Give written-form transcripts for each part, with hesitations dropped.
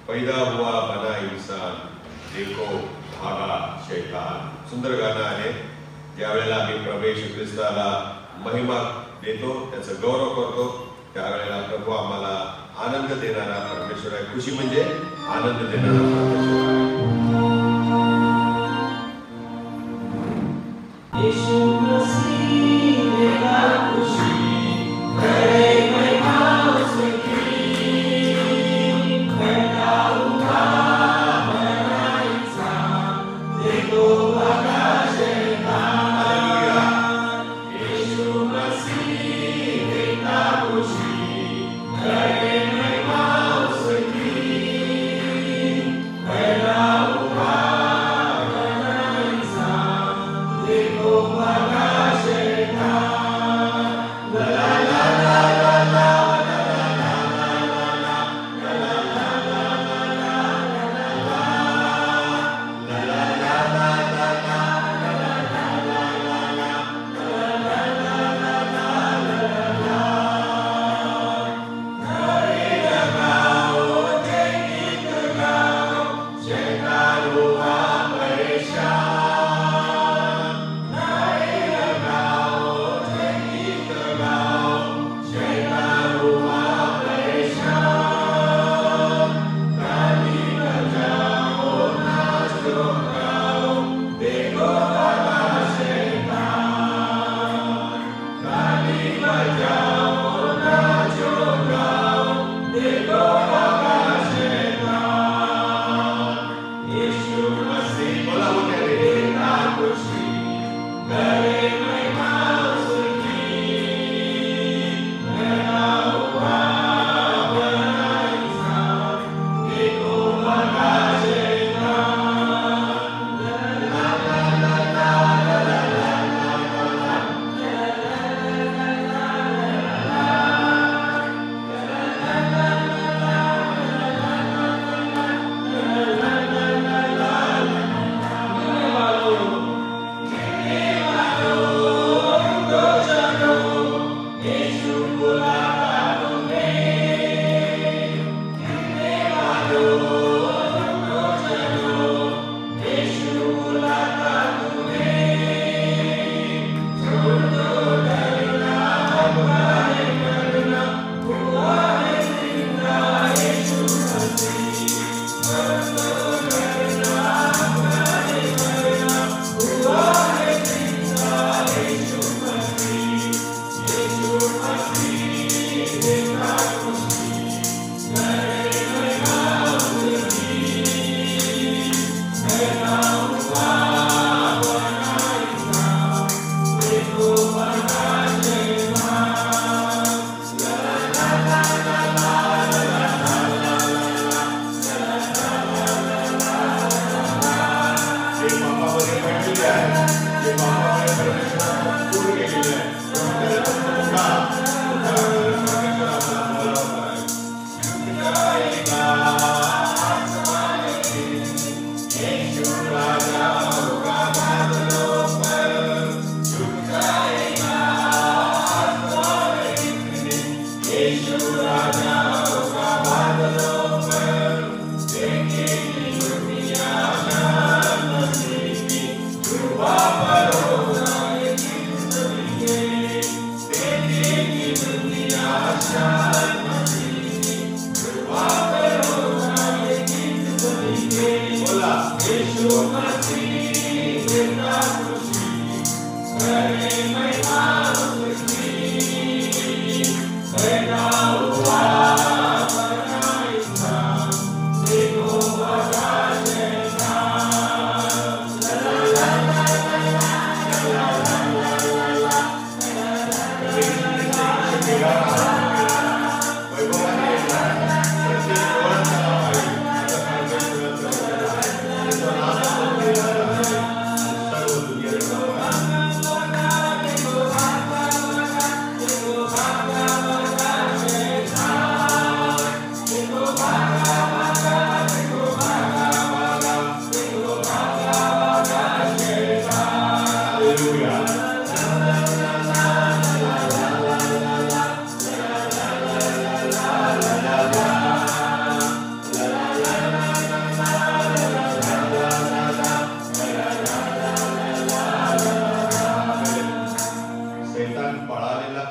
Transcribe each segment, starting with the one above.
पैदा हुआ बना इंसान, देखो भागा शैतान. सुंदर गाणं आहे. ज्यावेळेला आम्ही प्रभू येशू ख्रिस्ताला महिमा देतो, त्याचा गौरव करतो, त्यावेळेला प्रभू आम्हाला आनंद देणारा परमेश्वर आहे. खुशी म्हणजे आनंद देणारा परमेश्वर आहे. यीशु मसीह मेरा खुशी करे महिमा उसकी, पैदा हुआ बना इंसान, देखो भागा शैतान. यीशु मसीह मेरा खुशी करे महिमा उसकी, पैदा हुआ बना इंसान, देखो भागा शैतान. ला ला ला ला ला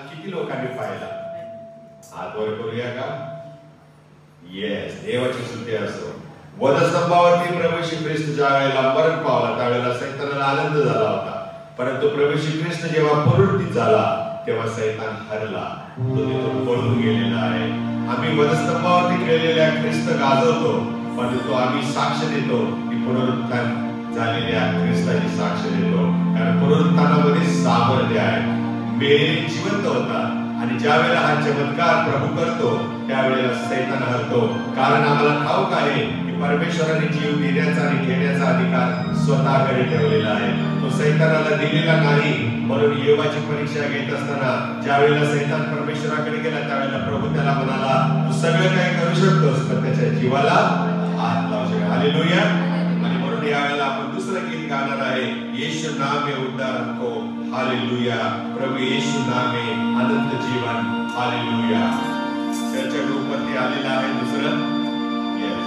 किती लोकांनी पाहिला? हात वर करूया का? येस, देवाची स्तुती असो. वधस्तंभावरती प्रभू येशू ख्रिस्त ज्या वेळेला मरण पावला त्यावेळेला सैतानाला आनंद झाला होता, परंतु प्रभू येशू ख्रिस्त जेव्हा पुनरुत्थित झाला तेव्हा सैतान हरला, तो तिथून पळून गेलेला आहे. आम्ही वधस्तंभावरती खेळलेल्या ख्रिस्त गाजवतो, परंतु आम्ही साक्ष देतो की पुनरुत्थान झालेल्या ख्रिस्ताची साक्ष देतो, कारण पुनरुत्थानामध्ये सामर्थ्य आहे. मेलेले जिवंत होतात आणि ज्या वेळेला हा चमत्कार प्रभू करतो त्यावेळेला सैतान हरतो, कारण आम्हाला ठाऊक आहे की परमेश्वराने जीव देण्याचा आणि घेण्याचा अधिकार स्वतःकडे ठेवलेला आहे, तो सैतानाला दिलेला नाही. म्हणून योबाची परीक्षा घेत असताना ज्या वेळेला सैतान परमेश्वराकडे गेला त्यावेळेला प्रभू त्याला म्हणाला, तू सगळं काही करू शकतोस पण त्याच्या जीवाला हात लावू शकतो. हालेलुया. आणि म्हणून यावेळेला आपण दुसरं गीत गाणार आहे, येशू नामे उद्धार को. हालेलुया. प्रभू येशू नामे अनंत जीवन. हालेलुया. त्याच्या ग्रुपवरती आलेला आहे दुसरं. येस,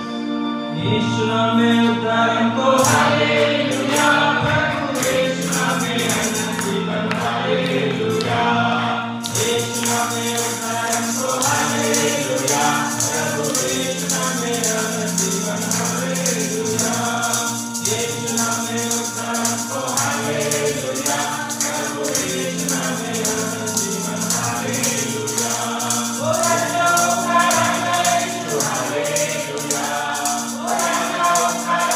यीशु नामे उद्धार को. हालेलुया. प्रभु यीशु नामे अनंत जीवन. हालेलुया. यीशु नामे उद्धार को. हालेलुया. प्रभु यीशु नामे अनंत जीवन. हालेलुया. यीशु नामे उद्धार को. हालेलुया. प्रभु यीशु नामे अनंत जीवन. हालेलुया. ओ राजा उद्धार यीशु. हालेलुया. ओ राजा उद्धार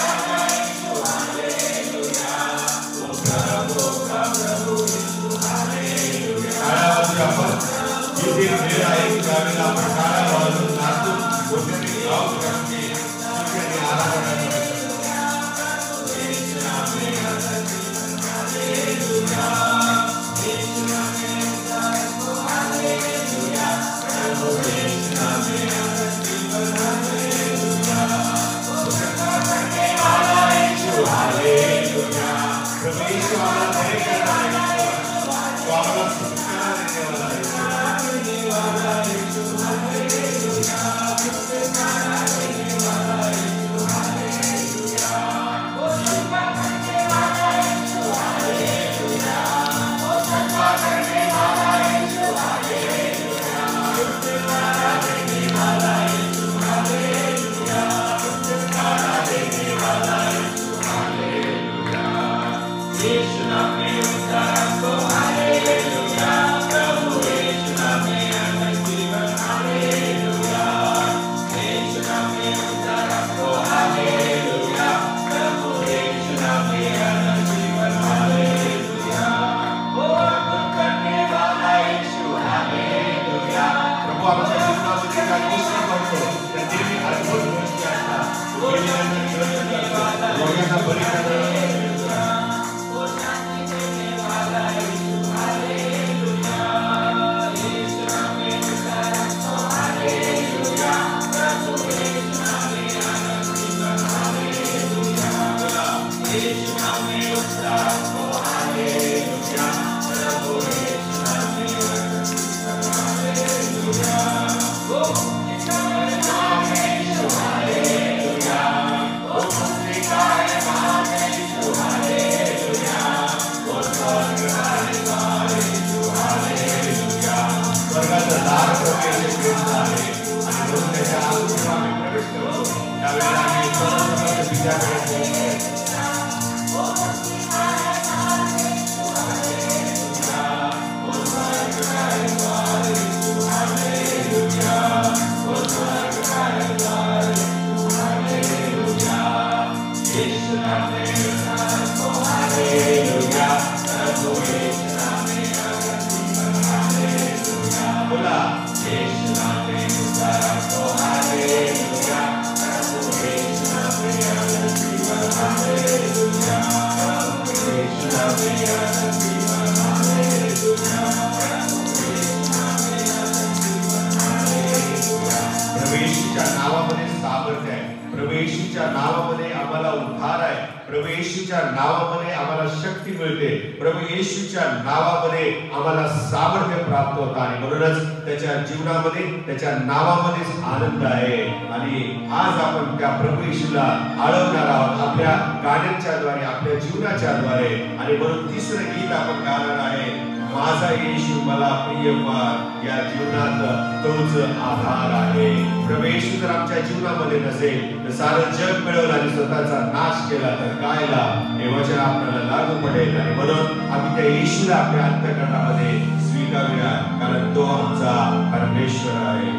यीशु. हालेलुया. ओ प्रभु का प्रभु यीशु. हालेलुया. काळामध्ये आपण जिथे वेळ आहे त्यावेळेला आपण काळा वाजून नाचून कोणत्याही गाव करते तिथे आराधना करतो. यीशु नामे अनंत जीवन. हालेलुया. यीशु नामे उद्धार को. हालेलुया. प्रभु यीशु नामे अनंत जीवन. हालेलुया. ओ कृपा करने वाला यीशु. हालेलुया. प्रभू येशू आम्हाला धैर्य करणारा ईश्वर, तो आम्हाला सुटका देनेवाला ईश्वर. देने वाला यीशु. हालेलुया. छुटकारा देने वाला यीशु. हालेलुया. ओ कृपा करने वाला यीशु. हालेलुया. ओ कृपा करने वाला यीशु. हालेलुया. छुटकारा देने वाला यीशु. हालेलुया. छुटकारा देने वाला यीशु. हालेलुया. यीशु नामे उद्धार को. हालेलुया. प्रभु यीशु नामे अनंत जीवन. हालेलुया. यीशु नामे उद्धार को. हालेलुया. प्रभु यीशु नामे अनंत जीवन. हालेलुया. ओ अद्भुत करने वाला यीशु. हालेलुया. प्रभू आमच्या जीवनामध्ये काही गोष्टी करतो त्या नेहमी अद्भुत गोष्टी असतात. तो गेलेल्यांना जिवंत करतो, रोग्यांना बरी करतो. ओ शांति देने वाला यीशु. हालेलुया. यीशु नामे उद्धार को. हालेलुया. प्रभु यीशु नामे अनंत जीवन. हालेलुया. यीशु नामे उद्धार को. हालेलुया. प्रभु यीशु नामे अनंत जीवन. हालेलुया. ओ इसका नाम यीशु. हालेलुया. ओ मुक्ति का नाम यीशु. हालेलुया. ओ स्वर्ग का द्वार यीशु. हालेलुया. स्वर्गाचं दार प्रभू येशू ख्रिस्त आहे आणि म्हणून त्याच्या आतून आम्ही प्रवेश करतो. त्यावेळेला आम्ही सर्वप्रथम पित्याकडे पोहोचतो. ओ मुक्ति का नाम यीशु. हालेलुया. ओ स्वर्ग का द्वार यीशु. हालेलुया. ओ स्वर्ग का द्वार यीशु. हालेलुया. यीशु नामे उद्धार को. हालेलुया. प्रभु यीशु नामे अनंत जीवन. हालेलुया. बोला, यीशु नामे उद्धार को. हालेलुया. प्रभु यीशु नामे अनंत जीवन. हालेलुया. प्रभु यीशु नामे अनंत जीवन. हालेलुया. प्रभु यीशु नामे अनंत जीवन. हालेलुया. प्रभू येशूच्या नावामध्ये सामर्थ्य आहे. प्रभू येशूच्या नावामध्ये आम्हाला उद्धार आहे. प्रभू येशूच्या नावामध्ये आम्हाला शक्ती मिळते. प्रभू येशूच्या नावामध्ये आम्हाला सामर्थ्य प्राप्त होतं आणि म्हणूनच त्याच्या जीवनामध्ये त्याच्या नावामध्येच आनंद आहे. आणि आज आपण त्या प्रभू येशूला आळवणार आहोत आपल्या गाण्यांच्या द्वारे, आपल्या जीवनाच्या द्वारे. आणि म्हणून तिसरं गीत आपण गाणार आहे, माझा येशू मला प्रिय फार, या जीवनात तोच आधार आहे. प्रभू येशू जर आमच्या जीवनामध्ये नसेल तर सारं जग मिळवलं आणि स्वतःचा नाश केला तर काय लाभ? हे वचन आपल्याला लागू पडेल आणि म्हणून आम्ही त्या येशूला आपल्या अंतःकरणामध्ये स्वीकारूया, कारण तो आमचा परमेश्वर आहे.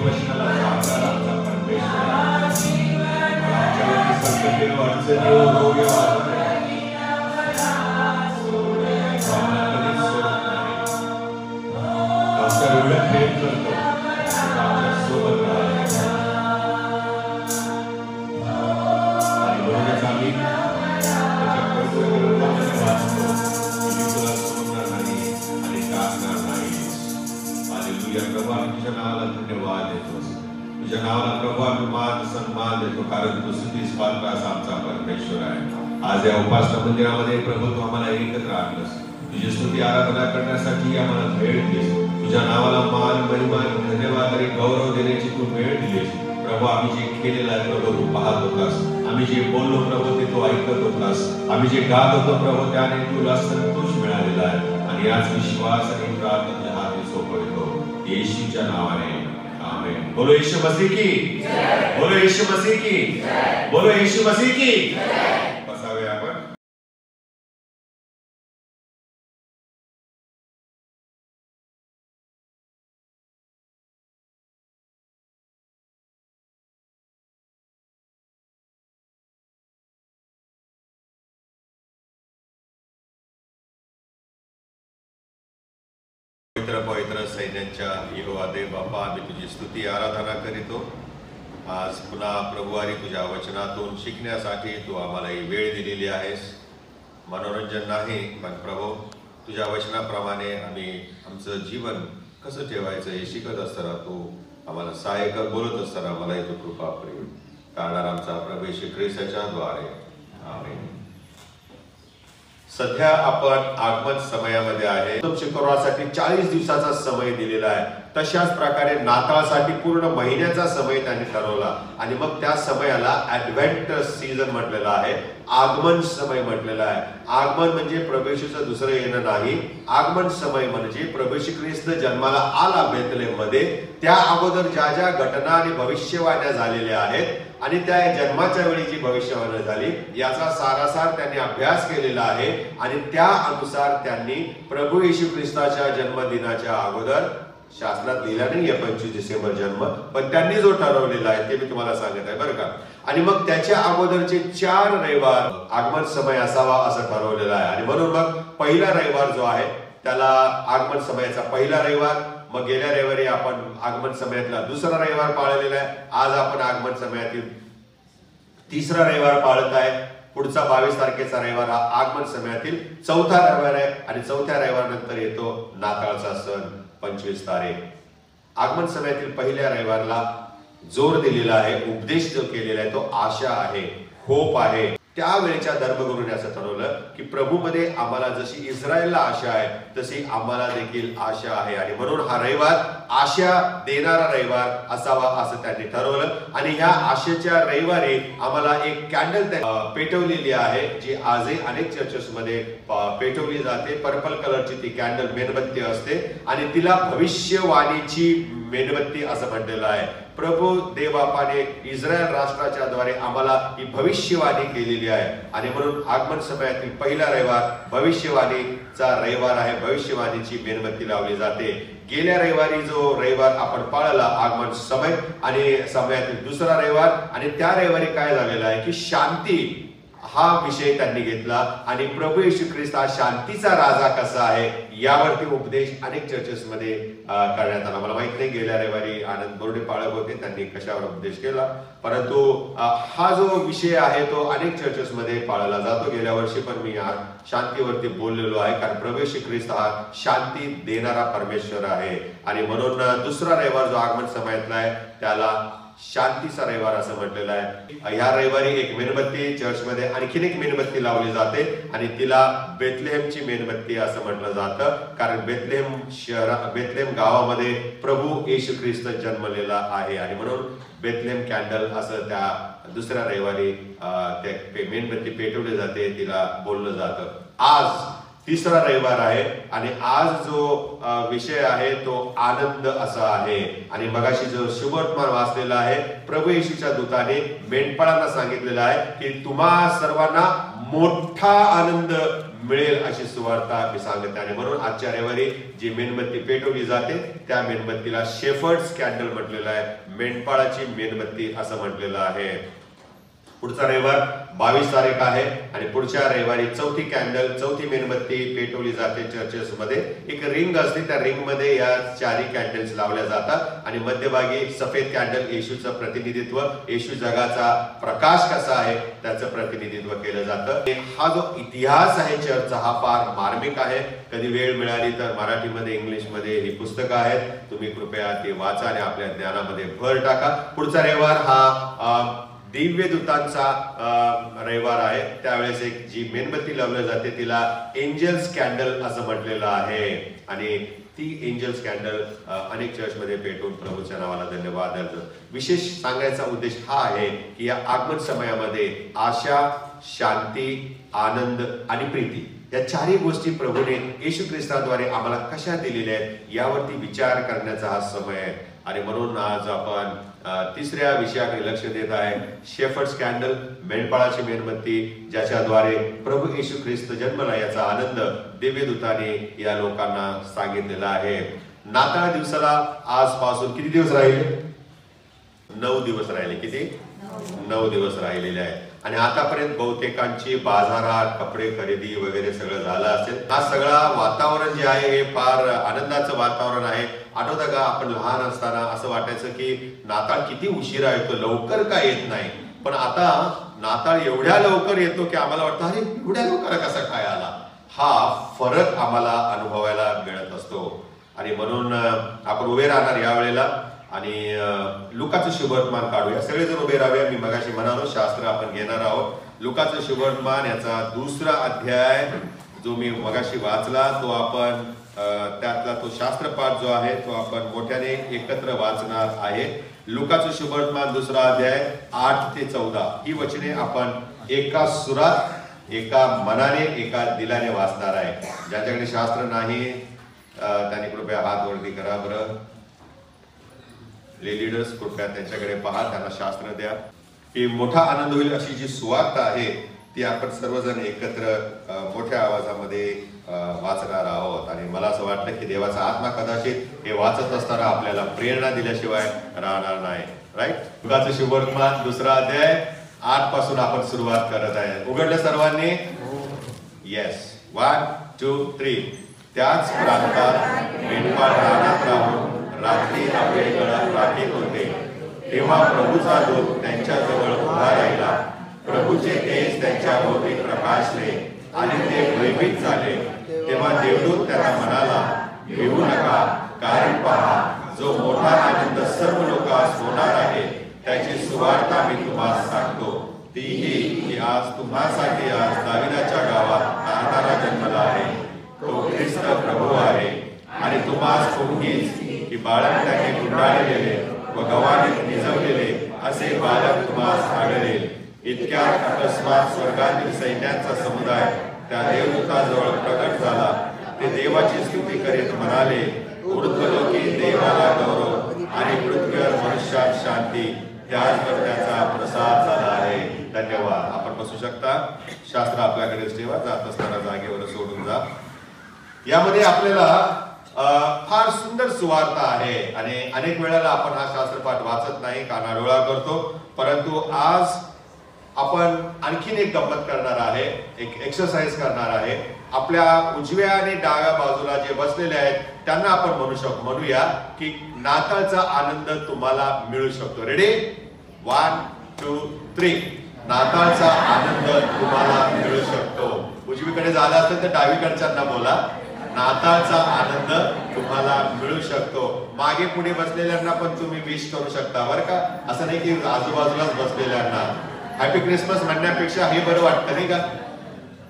वचनाला जाणणारा आमचा परमेश्वर आहे. आमच्यावरती संकटे व अडचणी व रोग व आजारी आम्हाला कधीच सोडत नाही. आमच्या एवढं प्रेम करतो, आमच्या सोबत राहतो. आणि म्हणूनच आम्ही त्याच्या पवित्र ग्रंथामध्ये वाचतो की मी तुला सोडणार नाही आणि टाकणार नाही. हालेलुया. प्रभू, आम्ही तुझ्या नावाला धन्यवाद देतो. तुझ्या नावाला प्रभू आम्ही मान सन्मान देतो, कारण तू स्तुतीस पात्र असा आमचा परमेश्वर आहे. आज या उपासना मंदिरामध्ये प्रभू तू आम्हाला एकत्र आणलंस. तुझी स्तुती आराधना करण्यासाठी आम्हाला वेळ दिलीस. तुझ्या नावाला मान महिमा धन्यवाद आणि गौरव देण्याची तू वेळ दिलीस. प्रभू, आम्ही जे केलेलं आहे प्रभू तू पाहत होतास. आम्ही जे बोललो प्रभू ते तू ऐकत होतास. आम्ही जे गात होतो प्रभू त्याने तुला संतोष मिळालेला आहे. आणि आज विश्वास आणि प्रार्थना तुझ्या हाती सोपवितो येशूच्या नावाने. आमेन. बोलो यीशु मसीह की जय. बोलो यीशु मसीह की जय. बोलो यीशु मसीह की जय. बसावे आपण. पवित्र पवित्र सैन्यांच्या यहोवा देव बापा, आम्ही तुझी स्तुती आराधना करीतो. आज पुन्हा प्रभुवारी तुझ्या वचनातून शिकण्यासाठी तू आम्हाला ही वेळ दिलेली आहेस. मनोरंजन नाही, पण प्रभू तुझ्या वचनाप्रमाणे आम्ही आमचं जीवन कसं ठेवायचं हे शिकत असताना तू आम्हाला सहाय्य कर. बोलत असताना आम्हाला तू कृपा प्रेम करणार आमचा प्रभू येशू ख्रिस्ताच्या द्वारे. आमेन. सध्या आपण आगमन समयामध्ये आहे. शुक्रवारसाठी 40 दिवसाचा समय दिलेला आहे. तशाच प्रकारे नाताळसाठी पूर्ण महिन्याचा समय त्यांनी ठरवला आणि मग त्या समयाला ऍडव्हेंट सीझन म्हटलेला आहे, आगमन समय म्हटलेला आहे. आगमन म्हणजे प्रभू येशूचं दुसरं येणं नाही. आगमन समय म्हणजे प्रभू येशू ख्रिस्त जन्माला आला बेथलेहेम मध्ये, त्या अगोदर ज्या ज्या घटना आणि भविष्यवाण्या झालेल्या आहेत आणि त्या जन्माच्या वेळी जी भविष्यवाणी झाली याचा सारासार त्यांनी अभ्यास केलेला आहे. आणि त्या अनुसार त्यांनी प्रभू येशू ख्रिस्ताच्या जन्मदिनाच्या अगोदर शास्त्रात लिहिला नाहीये 25 डिसेंबर जन्म, पण त्यांनी जो ठरवलेला आहे ते मी तुम्हाला सांगत आहे बरं का. आणि मग त्याच्या अगोदरचे 4 रविवार आगमन समय असावा असं ठरवलेलं आहे. आणि म्हणून मग पहिला रविवार जो आहे त्याला आगमन समयाचा पहिला रविवार. मग गेल्या रविवारी आपण आगमन समयातला दुसरा रविवार पाळलेला आहे. आज आपण आगमन समयातील तिसरा रविवार पाळत आहे. पुढचा 22 तारखेचा रविवार हा आगमन समयातील चौथा रविवार आहे. आणि चौथ्या रविवारानंतर येतो नाताळचा सण 25 तारीख. आगमन समयातील पहिल्या रविवारला जोर दिलेला आहे, उपदेश जो केलेला आहे तो आशा आहे, होप आहे. त्यावेळेच्या धर्मगुरूने असं ठरवलं की प्रभूमध्ये आम्हाला जशी इस्रायलला आशा आहे तशी आम्हाला देखील आशा आहे. आणि म्हणून हा रविवार आशा देणारा रविवार असावा असं त्यांनी ठरवलं. आणि ह्या आशेच्या रविवारी आम्हाला एक कॅन्डल पेटवलेली आहे जी आजही अनेक चर्चेसमध्ये पेटवली जाते. पर्पल कलरची ती कॅन्डल मेणबत्ती असते आणि तिला भविष्यवाणीची मेणबत्ती असं म्हटलेलं आहे. प्रभू देवबापाने इस्रायल राष्ट्राच्या द्वारे आम्हाला ही भविष्यवाणी केलेली आहे. आणि म्हणून आगमन समयातील पहिला रविवार भविष्यवाणीचा रविवार आहे. भविष्यवाणीची मेणबत्ती लावली जाते. गेल्या रविवारी जो रविवार आपण पाळला आगमन समय आणि समयातील दुसरा रविवार, आणि त्या रविवारी काय झालेलं आहे की शांती हा विषय त्यांनी घेतला. आणि प्रभू येशू ख्रिस्त हा शांतीचा राजा कसा आहे यावरती उपदेश अनेक चर्चेसमध्ये करण्यात आला. मला माहित नाही गेल्या रविवारी आनंद बोर्डे पाळक होते, त्यांनी कशावर उपदेश केला, परंतु हा जो विषय आहे तो अनेक चर्चेसमध्ये पाळला जातो. गेल्या वर्षी पण मी शांतीवरती बोललेलो आहे, कारण प्रभू येशू ख्रिस्त हा शांती देणारा परमेश्वर आहे. आणि म्हणून दुसरा रविवार जो आगमन समयातला आहे त्याला शांतीचा रविवार असं म्हटलेलं आहे. ह्या रविवारी एक मेणबत्ती चर्चमध्ये आणखीन एक मेणबत्ती लावली जाते आणि तिला बेथलेहेमची मेणबत्ती असं म्हटलं जातं, कारण बेथलेहेम गावामध्ये प्रभू येशू ख्रिस्त जन्मलेला आहे. आणि म्हणून बेथलेहेम कॅन्डल असं त्या दुसऱ्या रविवारी त्या मेणबत्ती पेटवली जाते, तिला बोललं जातं. आज तिसरा रविवार आहे आणि आज जो विषय आहे तो आनंद असा आहे. आणि मगाशी जो शुभवर्तमान वाचलेला आहे, प्रभू येशूच्या दूताने मेंढपाळांना सांगितलेलं आहे की तुम्हा सर्वांना मोठा आनंद मिळेल अशी सुवार्ता मी सांगते. आणि म्हणून आजच्या रविवारी जी मेणबत्ती पेटवली जाते त्या मेणबत्तीला शेफर्ड्स कॅन्डल म्हटलेलं आहे, मेंढपाळाची मेणबत्ती असं म्हटलेलं आहे. पुढचा रविवार 22 तारीख आहे आणि पुढच्या रविवारी चौथी मेणबत्ती पेटवली जाते चर्चेस मध्ये. एक रिंग असते, त्या रिंग मध्ये या चारही कॅन्डल्स लावल्या जातात आणि मध्यभागी सफेद कॅन्डल येशूचं प्रतिनिधित्व, येशू जगाचा प्रकाश कसा आहे त्याचं प्रतिनिधित्व केलं जातं. हा जो इतिहास आहे चर्चचा हा फार मार्मिक आहे. कधी वेळ मिळाली तर मराठीमध्ये इंग्लिशमध्ये ही पुस्तकं आहेत, तुम्ही कृपया ती वाचा आणि आपल्या ज्ञानामध्ये भर टाका. पुढचा रविवार हा दिव्य दूतांचा रविवार आहे. त्यावेळेस एक जी मेणबत्ती लावली जाते तिला एंजल्स कॅन्डल असं म्हटलेलं आहे आणि ती एंजल्स कॅन्डल अनेक चर्चमध्ये पेटवून प्रभूच्या नावाला धन्यवाद द्यायचं. विशेष सांगायचा उद्देश हा आहे की या आगमन समयामध्ये आशा, शांती, आनंद आणि प्रीती या चारही गोष्टी प्रभूने येशू ख्रिस्ताद्वारे आम्हाला कशा दिलेल्या आहेत यावरती विचार करण्याचा हा समय आहे. आणि म्हणून आज आपण तिसऱ्या विषयाकडे लक्ष देत आहे, शेफर्ड्स कॅन्डल, मेंढपाळाची मेणबत्ती, ज्याच्याद्वारे प्रभू येशू ख्रिस्त जन्मला याचा आनंद दिव्यदूताने या लोकांना सांगितलेला आहे. नाताळ दिवसाला आजपासून किती दिवस राहिले? 9 दिवस राहिले. किती? 9 दिवस राहिलेले आहेत. आणि आतापर्यंत बहुतेकांची बाजारात कपडे खरेदी वगैरे सगळं झालं असेल. हा सगळा वातावरण जे आहे हे फार आनंदाचं वातावरण आहे. आठवतं का आपण लहान असताना असं वाटायचं की नाताळ किती उशिरा येतो, लवकर का येत नाही. पण आता नाताळ एवढ्या लवकर येतो की आम्हाला वाटतं अरे एवढ्या लवकर कसा काय आला. हा फरक आम्हाला अनुभवायला मिळत असतो. आणि म्हणून आपण उभे राहणार यावेळेला आणि लुकाचं शुभवर्तमान काढूया. सगळेजण उभे राहूया. मी मगाशी म्हणालो शास्त्र आपण घेणार आहोत. लुकाचं शुभवर्तमान याचा 2रा अध्याय जो मी मगाशी वाचला तो आपण त्यातला तो शास्त्रपाठ जो आहे तो आपण मोठ्याने एकत्र वाचणार आहे. लुकाचं शुभवर्तमान 2रा अध्याय 8 ते 14 ही वचने आपण एका सुरात, एका मनाने, एका दिलाने वाचणार आहे. ज्याच्याकडे शास्त्र नाही त्यांनी कृपया हात वरती करा. बरं, लीडर्स कृपया त्यांच्याकडे पहा, त्यांना शास्त्र द्या. ही मोठा आनंद होईल अशी जी सुवार्ता आहे ती आपण सर्वजण एकत्र मोठ्या आवाजामध्ये वाचणार आहोत. आणि मला असं वाटतं की देवाचा आत्मा कदाचित हे वाचत असताना आपल्याला प्रेरणा दिल्याशिवाय राहणार नाही. राईट? लुकाचं शुभवर्तमान 2रा अध्याय 8 पासून आपण सुरुवात करत आहे. उघडलं सर्वांनी? येस. 1 2 3. त्याच प्रांतात मेंढपाळ रानात राहून रात्री आपले गळात राखीत होते. तेव्हा प्रभूचा दूत त्यांच्याजवळ उभा राहिला. प्रभूचे तेज त्यांच्या भोवती प्रकाशले आणि ते भयभीत झाले. तेव्हा देवदूत त्यांना म्हणाला, भिवू नका, कारण पहा जो मोठा आनंद सर्व लोकांस होणार आहे त्याची सुवार्ता मी तुम्हाला सांगतो. तीही की आज तुम्हासाठी आज दाविदाच्या गावात नाताळा जन्मला आहे. तो ख्रिस्त प्रभू आहे. आणि तुम्हास कोणीच की बाळंताने गुंडाळलेले व गव्हाणीत निजवलेले असे बालक तुम्हास आढळेल. इतक्यात अकस्मात स्वर्गातील सैन्याचा समुदाय त्या देवदूताजवळ प्रकट झाला. ते देवाची स्तुती करीत म्हणाले, ऊर्ध्वलोकी देवाला गौरव आणि पृथ्वीवर मनुष्यात शांती. त्याचवर त्याचा प्रसाद झाला आहे. धन्यवाद. आपण बसू शकता. शास्त्र आपल्याकडेच ठेवा. जात असताना जागेवर सोडून जा. यामध्ये आपल्याला फार सुंदर सुवार्ता आहे आणि अनेक वेळेला आपण हा शास्त्रपाठ वाचत नाही, कानाडोळा करतो. परंतु आज आपण आणखीन एक गंमत करणार आहे, एक एक्सरसाइज करणार आहे. आपल्या उजव्या आणि डाव्या बाजूला जे बसलेले आहेत त्यांना आपण म्हणूया की नाताळचा आनंद तुम्हाला मिळू शकतो. रेडी? 1 2 3. नाताळचा आनंद तुम्हाला मिळू शकतो. उजवीकडे झाला असेल तर डावीकडच्यांना बोला, नाताळचा आनंद तुम्हाला मिळू शकतो. मागे पुढे बसलेल्यांना पण तुम्ही विश करू शकता बरं का. असं नाही की आजूबाजूलाच बसलेल्यांना हॅपी क्रिसमस म्हणण्यापेक्षा हे बरं वाटतं नाही का.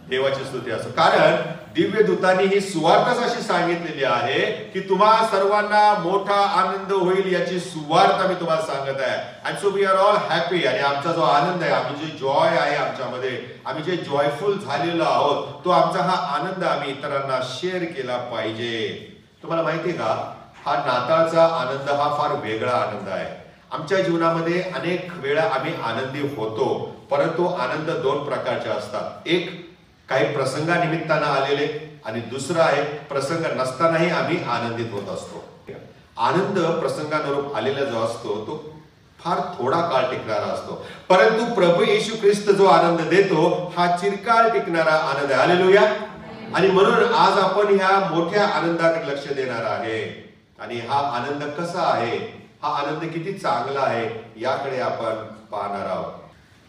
देवाची स्तुती असो. कारण दिव्य दूतांनी ही सुवार्ताच अशी सांगितलेली आहे की तुम्हा सर्वांना मोठा आनंद होईल याची सुवार्ता मी तुम्हाला सांगत आहे. And so we are all happy. आणि आमचा जो आनंद आहे, आम्ही जे जॉय आहे आमच्यामध्ये, आम्ही जे जॉयफुल झालेलो आहोत तो आमचा हा आनंद आम्ही इतरांना शेअर केला पाहिजे. तुम्हाला माहिती आहे का, हा नाताळचा आनंद हा फार वेगळा आनंद आहे. आमच्या जीवनामध्ये अनेक वेळा आम्ही आनंदी होतो, परंतु आनंद दोन प्रकारचे असतात. एक काही प्रसंगानिमित्तानं आलेले, आणि दुसरं आहे प्रसंग नसतानाही आम्ही आनंदित होत असतो. आनंद प्रसंगानुरूप आलेला जो असतो तो फार थोडा काळ टिकणारा असतो, परंतु प्रभू येशू ख्रिस्त जो आनंद देतो हा चिरकाळ टिकणारा आनंद आहे. हालेलुया. आणि म्हणून आज आपण ह्या मोठ्या आनंदाकडे लक्ष देणार आहे. आणि हा आनंद कसा आहे, हा आनंद किती चांगला आहे, याकडे आपण पाहणार आहोत.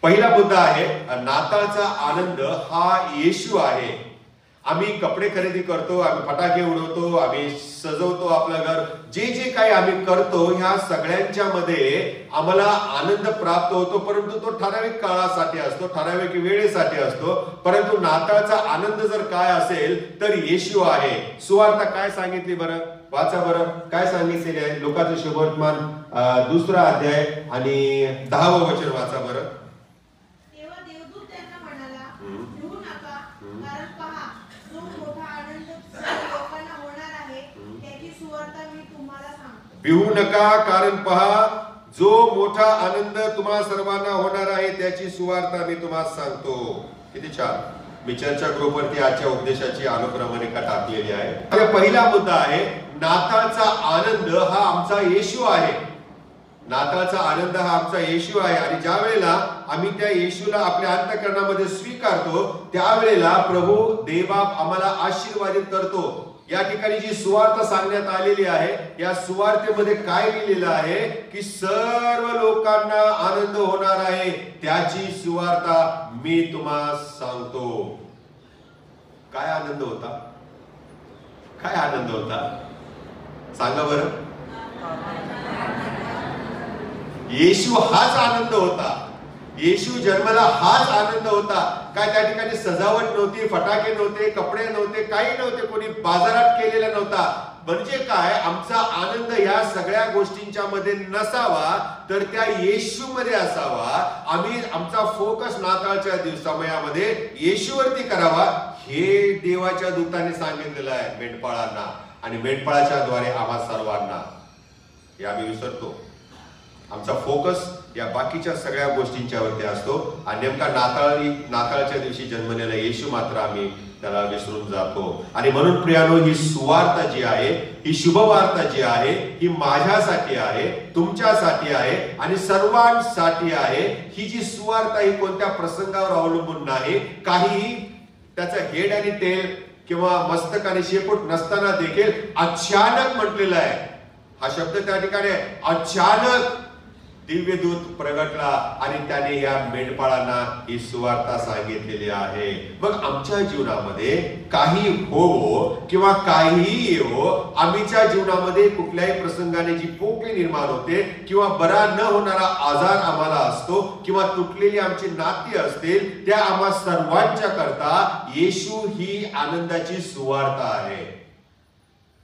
पहिला मुद्दा आहे नाताळचा आनंद हा येशू आहे. आम्ही कपडे खरेदी करतो, आम्ही फटाके उडवतो, आम्ही सजवतो आपलं घर, जे जे काही आम्ही करतो ह्या सगळ्यांच्या मध्ये आम्हाला आनंद प्राप्त होतो, परंतु तो ठराविक काळासाठी असतो, ठराविक वेळेसाठी असतो. परंतु नाताळचा आनंद जर काय असेल तर येशू आहे. सुवार्ता काय सांगितली बरं, वाचा बरं, काय सांगितलेले आहे. लोकांचं शुभवर्तमान 2 अध्याय आणि 10वं वचन वाचा बरं. तेव्हा देवदूत त्यांना म्हणाला, भिवू नका, कारण पहा, जो मोठा आनंद सर्व लोकांना होणार आहे त्याची सुवार्ता मी तुम्हाला सांगतो. भिवू नका, कारण पहा, जो मोठा आनंद तुम्हा सर्वांना होणार आहे त्याची सुवार्ता मी तुम्हाला सांगतो. किती छान. मी चर्चा ग्रुपवरती आजच्या उपदेशाची अनुक्रमणिका टाकलेली आहे. पहिला मुद्दा आहे नाताळचा आनंद हा आमचा येशू आहे. नाताळचा आनंद हा आमचा येशू आहे. आणि ज्या वेळेला आम्ही त्या येशूला आपल्या अंतःकरणामध्ये स्वीकारतो त्यावेळेला प्रभू देवबाप आम्हाला आशीर्वादित करतो. या ठिकाणी जी सुवार्ता सांगण्यात आलेली आहे या सुवार्तेमध्ये काय लिहिलेलं आहे की सर्व लोकांना आनंद होणार आहे त्याची सुवार्ता मी तुम्हाला सांगतो. काय आनंद होता, काय आनंद होता सांगा बरं. येशू हाच आनंद होता. येशू जन्माला हाच आनंद होता. काय त्या ठिकाणी सजावट नव्हती, फटाके नव्हते, कपडे नव्हते, काही नव्हते, कोणी बाजारात केलेला नव्हता. म्हणजे काय, आमचा आनंद या सगळ्या गोष्टींच्या मध्ये नसावा तर त्या येशू मध्ये असावा. आम्ही आमचा फोकस नाताळच्या समयामध्ये येशूवरती करावा हे देवाच्या दूताने सांगितलेलं आहे मेंढपाळांना, आणि मेंढपाळाच्या द्वारे आम्हा सर्वांना. हे आम्ही विसरतो. आमचा फोकस या बाकीच्या सगळ्या गोष्टींच्या वरती असतो, आणि नेमका नाताळच्या दिवशी जन्मलेला येशू मात्र आम्ही त्याला विसरून जातो. आणि म्हणून प्रियानो, ही सुवार्ता जी आहे, ही शुभवार्ता जी आहे, ही माझ्यासाठी आहे, तुमच्यासाठी आहे आणि सर्वांसाठी आहे. ही जी सुवार्ता ही कोणत्या प्रसंगावर अवलंबून नाही. काही त्याचं हेड आणि टेल किंवा मस्तक आणि शेपूट नसताना देखील अचानक म्हटलेलं आहे. हा शब्द त्या ठिकाणी अचानक दिव्यदूत प्रगटला आणि त्याने या मेंढपाळांना ही सुवार्ता सांगितलेली आहे. मग आमच्या जीवनामध्ये काही हो किंवा काहीही येवो, आमच्या जीवनामध्ये कुठल्याही प्रसंगाने जी पोकळी निर्माण होते किंवा बरा न होणारा आजार आम्हाला असतो किंवा तुटलेली आमची नाती असतील, त्या आम्हा सर्वांच्या करता येशू ही आनंदाची सुवार्ता आहे.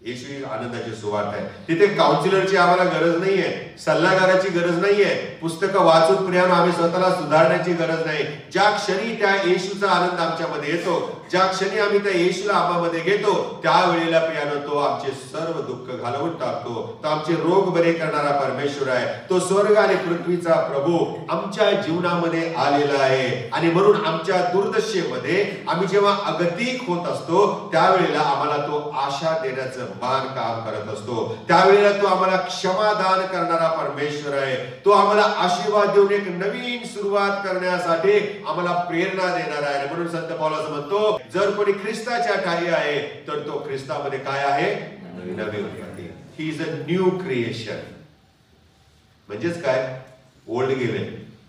येशू ही आनंदाची सुवार्ता आहे. तिथे काउन्सिलरची आम्हाला गरज नाहीये, सल्लागाराची गरज नाहीये, पुस्तकं वाचून प्रियानो आम्ही स्वतःला सुधारण्याची गरज नाही. ज्या क्षणी त्या येशूचा आनंद आमच्यामध्ये येतो, ज्या क्षणी आम्ही त्या येशूला आम्हामध्ये घेतो, त्यावेळेला प्रियानो तो आमचे सर्व दुःख घालवून टाकतो. तो आमचे रोग बरे करणारा परमेश्वर आहे. तो स्वर्ग आणि पृथ्वीचा प्रभू आमच्या जीवनामध्ये आलेला आहे. आणि म्हणून आमच्या दुर्दशेमध्ये आम्ही जेव्हा अगतिक होत असतो त्यावेळेला आम्हाला तो आशा देण्याचं मान काम करत असतो. त्यावेळेला तो आम्हाला क्षमादान करणारा परमेश्वर आहे. तो आम्हाला आशीर्वाद देऊन एक नवीन सुरुवात करण्यासाठी आम्हाला प्रेरणा देणार आहे. म्हणून संत पौलुस म्हणतो, जर कोणी ख्रिस्ताच्या ठाई आहे तर तो ख्रिस्तामध्ये काय आहे, नवीन व्यक्ती. ही इज अ न्यू क्रिएशन. म्हणजेच काय, ओल्ड गेले,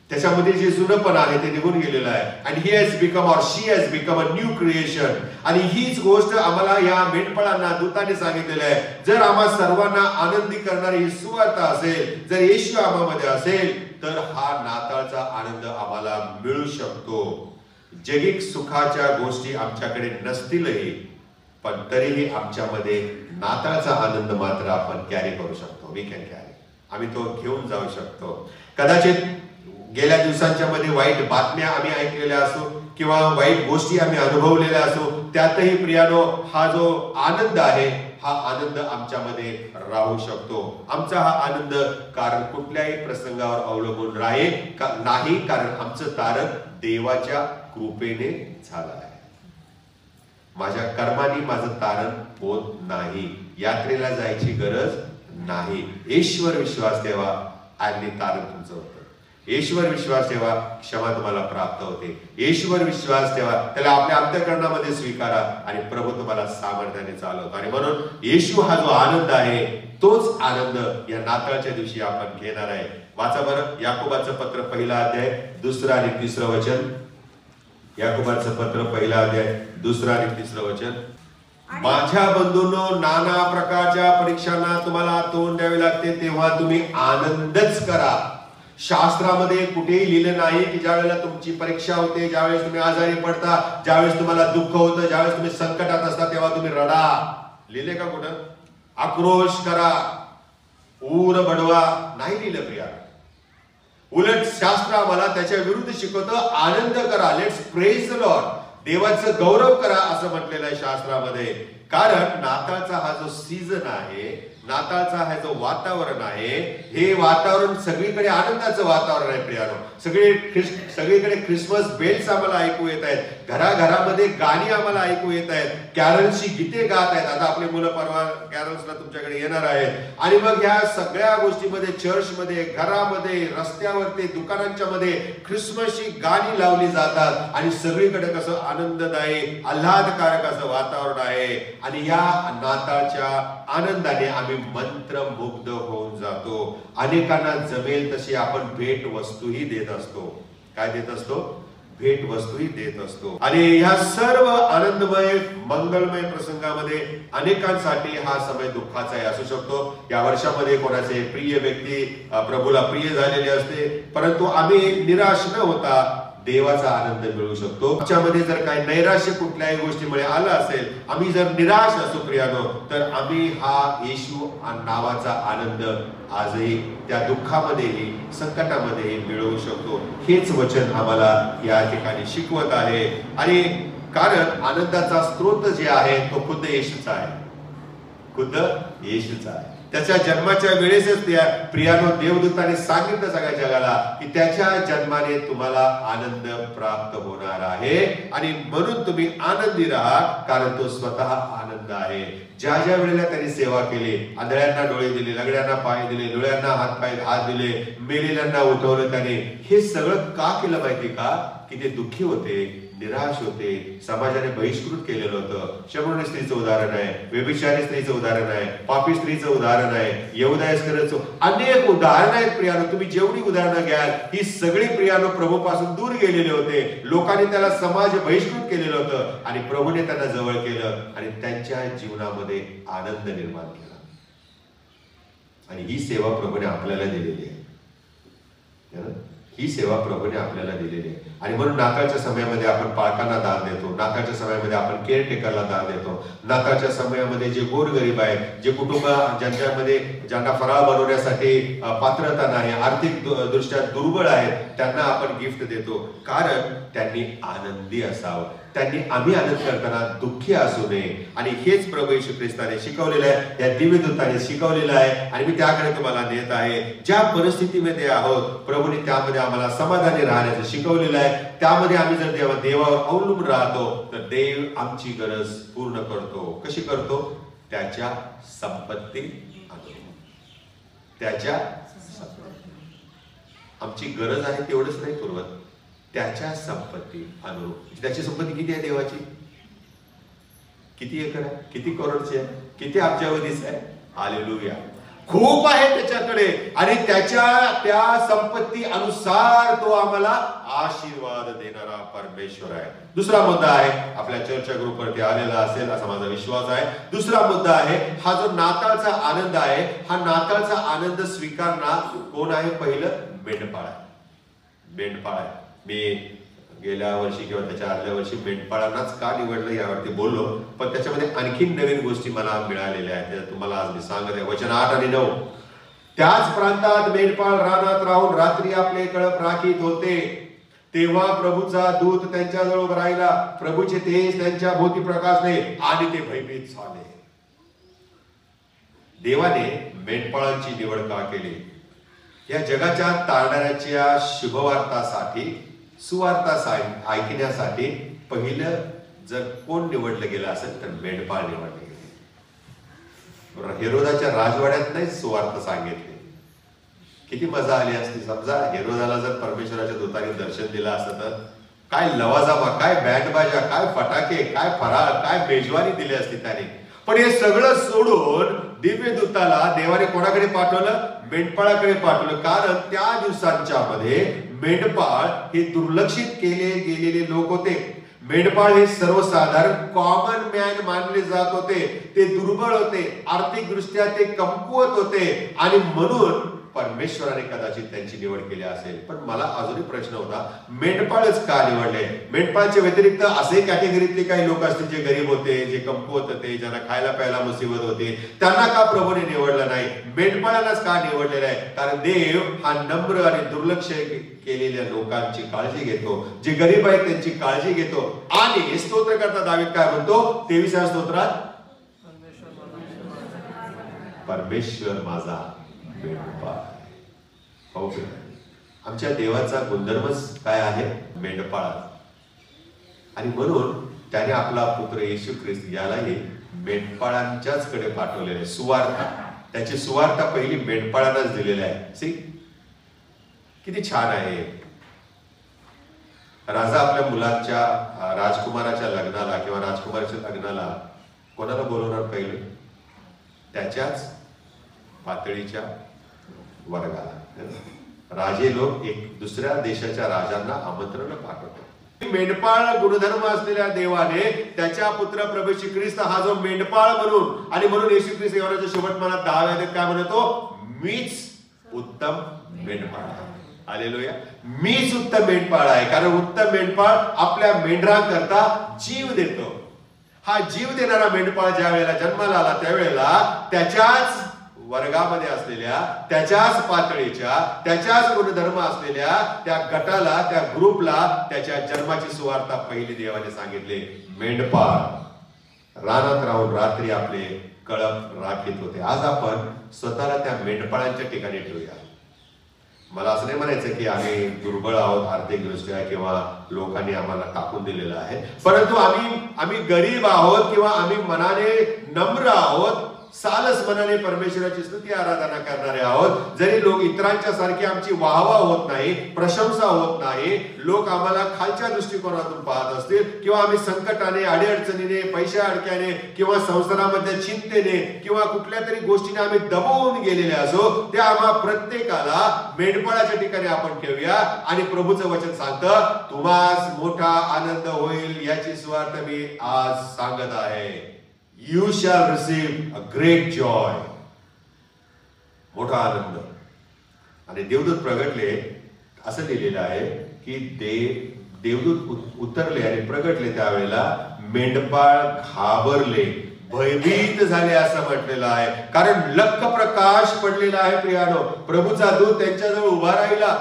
त्याच्यामध्ये जे जुनपण आहे ते निघून गेलेलं आहे. आणि he has become or she has become a new creation. आणि हीच गोष्ट आम्हाला या मेंढपाळांना दूताने सांगितलेलं आहे. जर आम्हा सर्वांना आनंदी करणारी ही सुवार्ता असेल, जर येशू आम्हामध्ये असेल तर हा नाताळचा आनंद आम्हाला मिळू शकतो. जगिक सुखाच्या गोष्टी आमच्याकडे नसतीलही पण तरीही आमच्यामध्ये नाताळचा आनंद मात्र आपण कॅरी करू शकतो. We can carry. आम्ही तो घेऊन जाऊ शकतो. कदाचित गेल्या दिवसांच्या मध्ये वाईट बातम्या आम्ही ऐकलेल्या असो किंवा वाईट गोष्टी आम्ही अनुभवलेल्या असो, त्यातही प्रियानो हा जो आनंद आहे हा आनंद आमच्यामध्ये राहू शकतो. आमचा हा आनंद कारण कुठल्याही प्रसंगावर अवलंबून नाही, कारण आमचं तारण देवाच्या कृपेने झालं आहे. माझ्या कर्माने माझं तारण होत नाही. यात्रेला जायची गरज नाही. ईश्वर विश्वास ठेवा आणि तारण तुमचं होतं. ईश्वर विश्वास ठेवा, क्षमा तुम्हाला प्राप्त होते. ईश्वर विश्वास ठेवा, त्याला आपल्या अंतःकरणामध्ये स्वीकारा आणि प्रभू तुम्हाला सामर्थ्याने चालवतो. आणि म्हणून येशू हा जो आनंद आहे तोच आनंद या नाताळच्या दिवशी आपण घेणार आहे. वाचा बरं याकोबाचं पत्र 1 अध्याय 2 आणि 3 वचन. याकोबाचं पत्र 1 अध्याय 2 आणि 3 वचन. माझ्या बंधूंनो, नाना प्रकारच्या परीक्षांना तुम्हाला तोंड द्यावे लागते, तेव्हा तुम्ही आनंदच करा. शास्त्रामध्ये कुठेही लिहिलं नाही की ज्या वेळेला तुमची परीक्षा होते, ज्यावेळेस तुम्ही आजारी पडता, ज्यावेळेस तुम्हाला दुःख होतं, ज्यावेळेस तुम्ही संकटात असता, तेव्हा तुम्ही रडा. लिहिले का कुठं? आक्रोश करा, ऊर बडवा, नाही लिहिलं प्रिया. उलट शास्त्र आम्हाला त्याच्या विरुद्ध शिकवतं, आनंद करा, लेट्स प्रेज द लॉर्ड, देवाचं गौरव करा असं म्हटलेलं आहे शास्त्रामध्ये. कारण नाताळचा हा जो सीझन आहे, नाताळचा हा जो वातावरण आहे, हे वातावरण सगळीकडे आनंदाचं वातावरण आहे प्रियानो. सगळीकडे ख्रिसमस बेल्स आम्हाला ऐकू येत आहेत, घराघरामध्ये गाणी आम्हाला ऐकू येत आहेत, कॅरल्सची गीते गात आहेत. आता आपली मुलं परवा कॅरल्सला तुमच्याकडे येणार आहेत. आणि मग ह्या सगळ्या गोष्टीमध्ये, चर्चमध्ये, घरामध्ये, रस्त्यावरती, दुकानांच्या मध्ये ख्रिसमसची गाणी लावली जातात आणि सगळीकडे कसं आनंददायी, आल्हादकारक असं वातावरण आहे. आणि या नाताळच्या आनंदाने आम्ही मंत्रमुग्ध होऊन जातो. अनेकांना जमेल तशी आपण भेट वस्तूही देत असतो. काय देत असतो? भेट वस्तूही देत असतो. आणि ह्या सर्व आनंदमय, मंगलमय प्रसंगामध्ये अनेकांसाठी हा समय दुःखाचा असू शकतो. या वर्षामध्ये कोणाचे प्रिय व्यक्ती प्रभूला प्रिय झालेले असते, परंतु आम्ही निराश न होता देवाचा आनंद मिळू शकतो. आमच्यामध्ये जर काही नैराश्य कुठल्याही गोष्टीमुळे आलं असेल, आम्ही जर निराश असू प्रियानो, तर आम्ही हा येशू नावाचा आनंद आजही त्या दुःखामध्येही, संकटामध्येही मिळवू शकतो. हेच वचन आम्हाला या ठिकाणी शिकवत आहे. आणि कारण आनंदाचा स्रोत जे आहे तो खुद्द येशूचा आहे, खुद्द येशूचा आहे. त्याच्या जन्माच्या वेळेसच त्या प्रियानो देवदूताने सांगितलं सगळ्या जगाला की त्याच्या जन्माने तुम्हाला आनंद प्राप्त होणार आहे. आणि म्हणून तुम्ही आनंदी राहा, कारण तो स्वतः आनंद आहे. ज्या ज्या वेळेला त्यांनी सेवा केली, आंधळ्यांना डोळे दिले, लंगड्यांना पाय दिले, डोळ्यांना हात दिले, मेलेल्यांना उठवलं त्याने. हे सगळं का केलं माहिती का? की ते दुःखी होते, निराश होते, समाजाने बहिष्कृत केलेलं होतं. शमोनी स्त्रीचं उदाहरण आहे, व्यभिचारी स्त्रीचं उदाहरण आहे, पापी स्त्रीचं उदाहरण आहे, यहुदायस्कराचं, अनेक उदाहरणं आहेत प्रियानो. तुम्ही जेवढी उदाहरणं घ्याल, ही सगळी प्रियानो प्रभूपासून दूर गेलेले होते. लोकांनी त्याला समाज बहिष्कृत केलेलं होतं आणि प्रभूने त्यांना जवळ केलं आणि त्यांच्या जीवनामध्ये आनंद निर्माण केला. आणि ही सेवा प्रभूने आपल्याला दिलेली आहे. ही सेवा प्रभूने आपल्याला दिलेली आहे. आणि म्हणून नाताळच्या समयामध्ये आपण पालकांना दान देतो, नाताळच्या समयामध्ये आपण केअरटेकरला दान देतो, नाताळच्या समयामध्ये जे गोरगरीब आहेत, जे कुटुंब ज्यांना फराळ बनवण्यासाठी पात्रता नाही, आर्थिक दृष्ट्या दुर्बळ आहेत, त्यांना आपण गिफ्ट देतो. कारण त्यांनी आनंदी असावं, आम्ही आनंद करताना दुःखी असू नये. आणि हेच प्रभू येशू ख्रिस्ताने शिकवलेलं आहे, या दिव्यदूताने शिकवलेलं आहे. आणि मी त्याकडे तुम्हाला नेत आहे. ज्या परिस्थितीमध्ये आहोत, प्रभूने त्यामध्ये आम्हाला समाधानी राहण्याचं शिकवलेलं आहे. त्यामध्ये आम्ही जर देवावर अवलंबून राहतो, तर देव आमची गरज पूर्ण करतो. कशी करतो? त्याच्या संपत्ती त्याच्या आमची गरज आहे तेवढंच नाही पुरवत, त्याच्या संपत्ती अनुरूप. त्याची संपत्ती किती आहे देवाची? किती एकर आहे? किती करोडची आहे? किती अब्जावधीच आहे? हालेलुया. खूप आहे त्याच्याकडे. आणि त्या संपत्ती अनुसार तो आम्हाला आशीर्वाद देणारा परमेश्वर आहे. दुसरा मुद्दा आहे, आपल्या चर्चा ग्रुपवरती आलेला असेल असा माझा विश्वास आहे. दुसरा मुद्दा आहे, हा जो नाताळचा आनंद आहे, हा नाताळचा आनंद स्वीकारणार कोण आहे? पहिलं मेंढपाळ आहे. मेंढपाळ आहे. मी गेल्या वर्षी किंवा त्याच्या आदल्या वर्षी मेंढपाळांनाच का निवडलं यावरती बोललो, पण त्याच्यामध्ये आणखी नवीन गोष्टी मला मिळालेल्या आहेत, त्या तुम्हाला आज मी सांगत आहे. वचन 8 आणि 9. त्याच प्रांतात मेंढपाळ रानात राहून रात्री आपले कळप राखीत होते, तेव्हा प्रभूचा दूत त्यांच्याजवळ उभा राहिला. प्रभूचे तेज त्यांच्या भोवती प्रकाशले आणि ते भयभीत झाले. देवाने मेंढपाळांची निवड का केली? या जगाच्या तारणाऱ्याच्या शुभवार्तासाठी, सुवार्ता ऐकण्यासाठी पहिलं जर कोण निवडलं गेलं असेल तर मेंढपाळ निवडले गेले. हेरोदाच्या राजवाड्यात नाही सुवार्ता सांगितली. किती मजा आली असती समजा हेरोदाला जर परमेश्वराच्या दूताने दर्शन दिलं असतं तर काय लवाजमा, काय बँडबाजा, काय फटाके, काय फराळ, काय मेजवानी दिली असती त्याने. पण हे सगळं सोडून दिव्य दूताला देवाने कोणाकडे पाठवलं? मेंढपाळाकडे पाठवलं. कारण त्या दिवसांच्या मध्ये मेंढपाळ हे दुर्लक्षित केले गेलेले लोक होते. मेंढपाळ हे सर्वसाधारण कॉमन मॅन मानले जात होते. ते दुर्बळ होते, आर्थिक दृष्ट्या ते कमकुवत होते आणि म्हणून परमेश्वराने कदाचित त्यांची निवड केली असेल. पण मला अजूनही प्रश्न होता, मेंढपाळच का निवडले? मेंढपाळच्या व्यतिरिक्त असे कॅटेगरीतले काही लोक असतील जे गरीब होते, जे कमकुवत होते, ज्यांना खायला प्यायला मुसीबत होते, त्यांना का प्रभूने निवडलं नाही? मेंढपाळालाच का निवडलेलं आहे? कारण देव हा नम्र आणि दुर्लक्ष केलेल्या लोकांची काळजी घेतो, जे गरीब आहेत त्यांची काळजी घेतो. आणि स्तोत्रकर्ता दावीद काय म्हणतो 23व्या स्तोत्रात? परमेश्वर माझा मेंढपाळ. हो, आमच्या देवाचा गुणधर्मच काय आहे? मेंढपाळ. आणि म्हणून त्याने आपला पुत्र येशू ख्रिस्त यालाही मेंढपाळांच्याच कडे पाठवलेले आहे. सुवार्ता, त्याची सुवार्ता पहिली मेंढपाळांनाच दिलेली आहे. सी किती छान आहे. राजा आपल्या मुलाच्या राजकुमाराच्या लग्नाला किंवा राजकुमाराच्या लग्नाला कोणाला बोलवणार? पहिले त्याच्याच पातळीच्या वर्गाला. राजे लोक एक दुसऱ्या देशाच्या राजांना आमंत्रण पाठवतात. मेंढपाळ गुणधर्म असलेल्या देवाने त्याच्या पुत्र प्रभू येशू ख्रिस्त हा जो मेंढपाळ म्हणून, आणि म्हणून येशू ख्रिस्त यावरच्या शेवटमानात 10व्या अध्यायात काय म्हणतो? मीच उत्तम मेंढपाळ आहे. हालेलुया. मीच उत्तम मेंढपाळ आहे. कारण उत्तम मेंढपाळ आपल्या मेंढरांकरता जीव देतो. हा जीव देणारा मेंढपाळ ज्या वेळेला जन्माला आला त्यावेळेला त्याच्याच वर्गामध्ये असलेल्या, त्याच्याच पातळीच्या, त्याच्याच गुणधर्म असलेल्या त्या गटाला, त्या ग्रुपला त्याच्या जन्माची सुवार्ता पहिली देवाने सांगितले. मेंढपाळ रानात राहून रात्री आपले कळप राखीत होते. आज आपण स्वतःला त्या मेंढपाळांच्या ठिकाणी ठेवूया. मला असं नाही म्हणायचं की आम्ही दुर्बळ आहोत आर्थिक दृष्ट्या किंवा लोकांनी आम्हाला टाकून दिलेलं आहे, परंतु आम्ही गरीब आहोत किंवा आम्ही मनाने नम्र आहोत, सालस मनाने परमेश्वराची स्तुती आराधना करणारे आहोत. जरी लोक इतरांच्या सारखी आमची वाहवा होत नाही, प्रशंसा होत नाही, लोक आम्हाला खालच्या दृष्टिकोनातून पाहत असतील किंवा आम्ही संकटाने, अडीअडचणीने, पैशा अडक्याने किंवा संसारामध्ये चिंतेने किंवा कुठल्या तरी गोष्टीने आम्ही दबवून गेलेले असो, त्या आम्हा प्रत्येकाला मेंढपाळाच्या ठिकाणी आपण ठेवूया. आणि प्रभूचं वचन सांगतं तुम्हास मोठा आनंद होईल याची सुवार्ता मी आज सांगत आहे. You shall receive a great joy. मोठा आनंद. आणि देवदूत प्रगटले असं लिहिलेलं आहे की देवदूत उतरले आणि प्रगटले त्यावेळेला मेंढपाळ घाबरले, भयभीत झाले असं म्हटलेलं आहे. कारण लख प्रकाश पडलेला आहे. प्रियानो, प्रभूचा दूत त्यांच्याजवळ उभा राहिला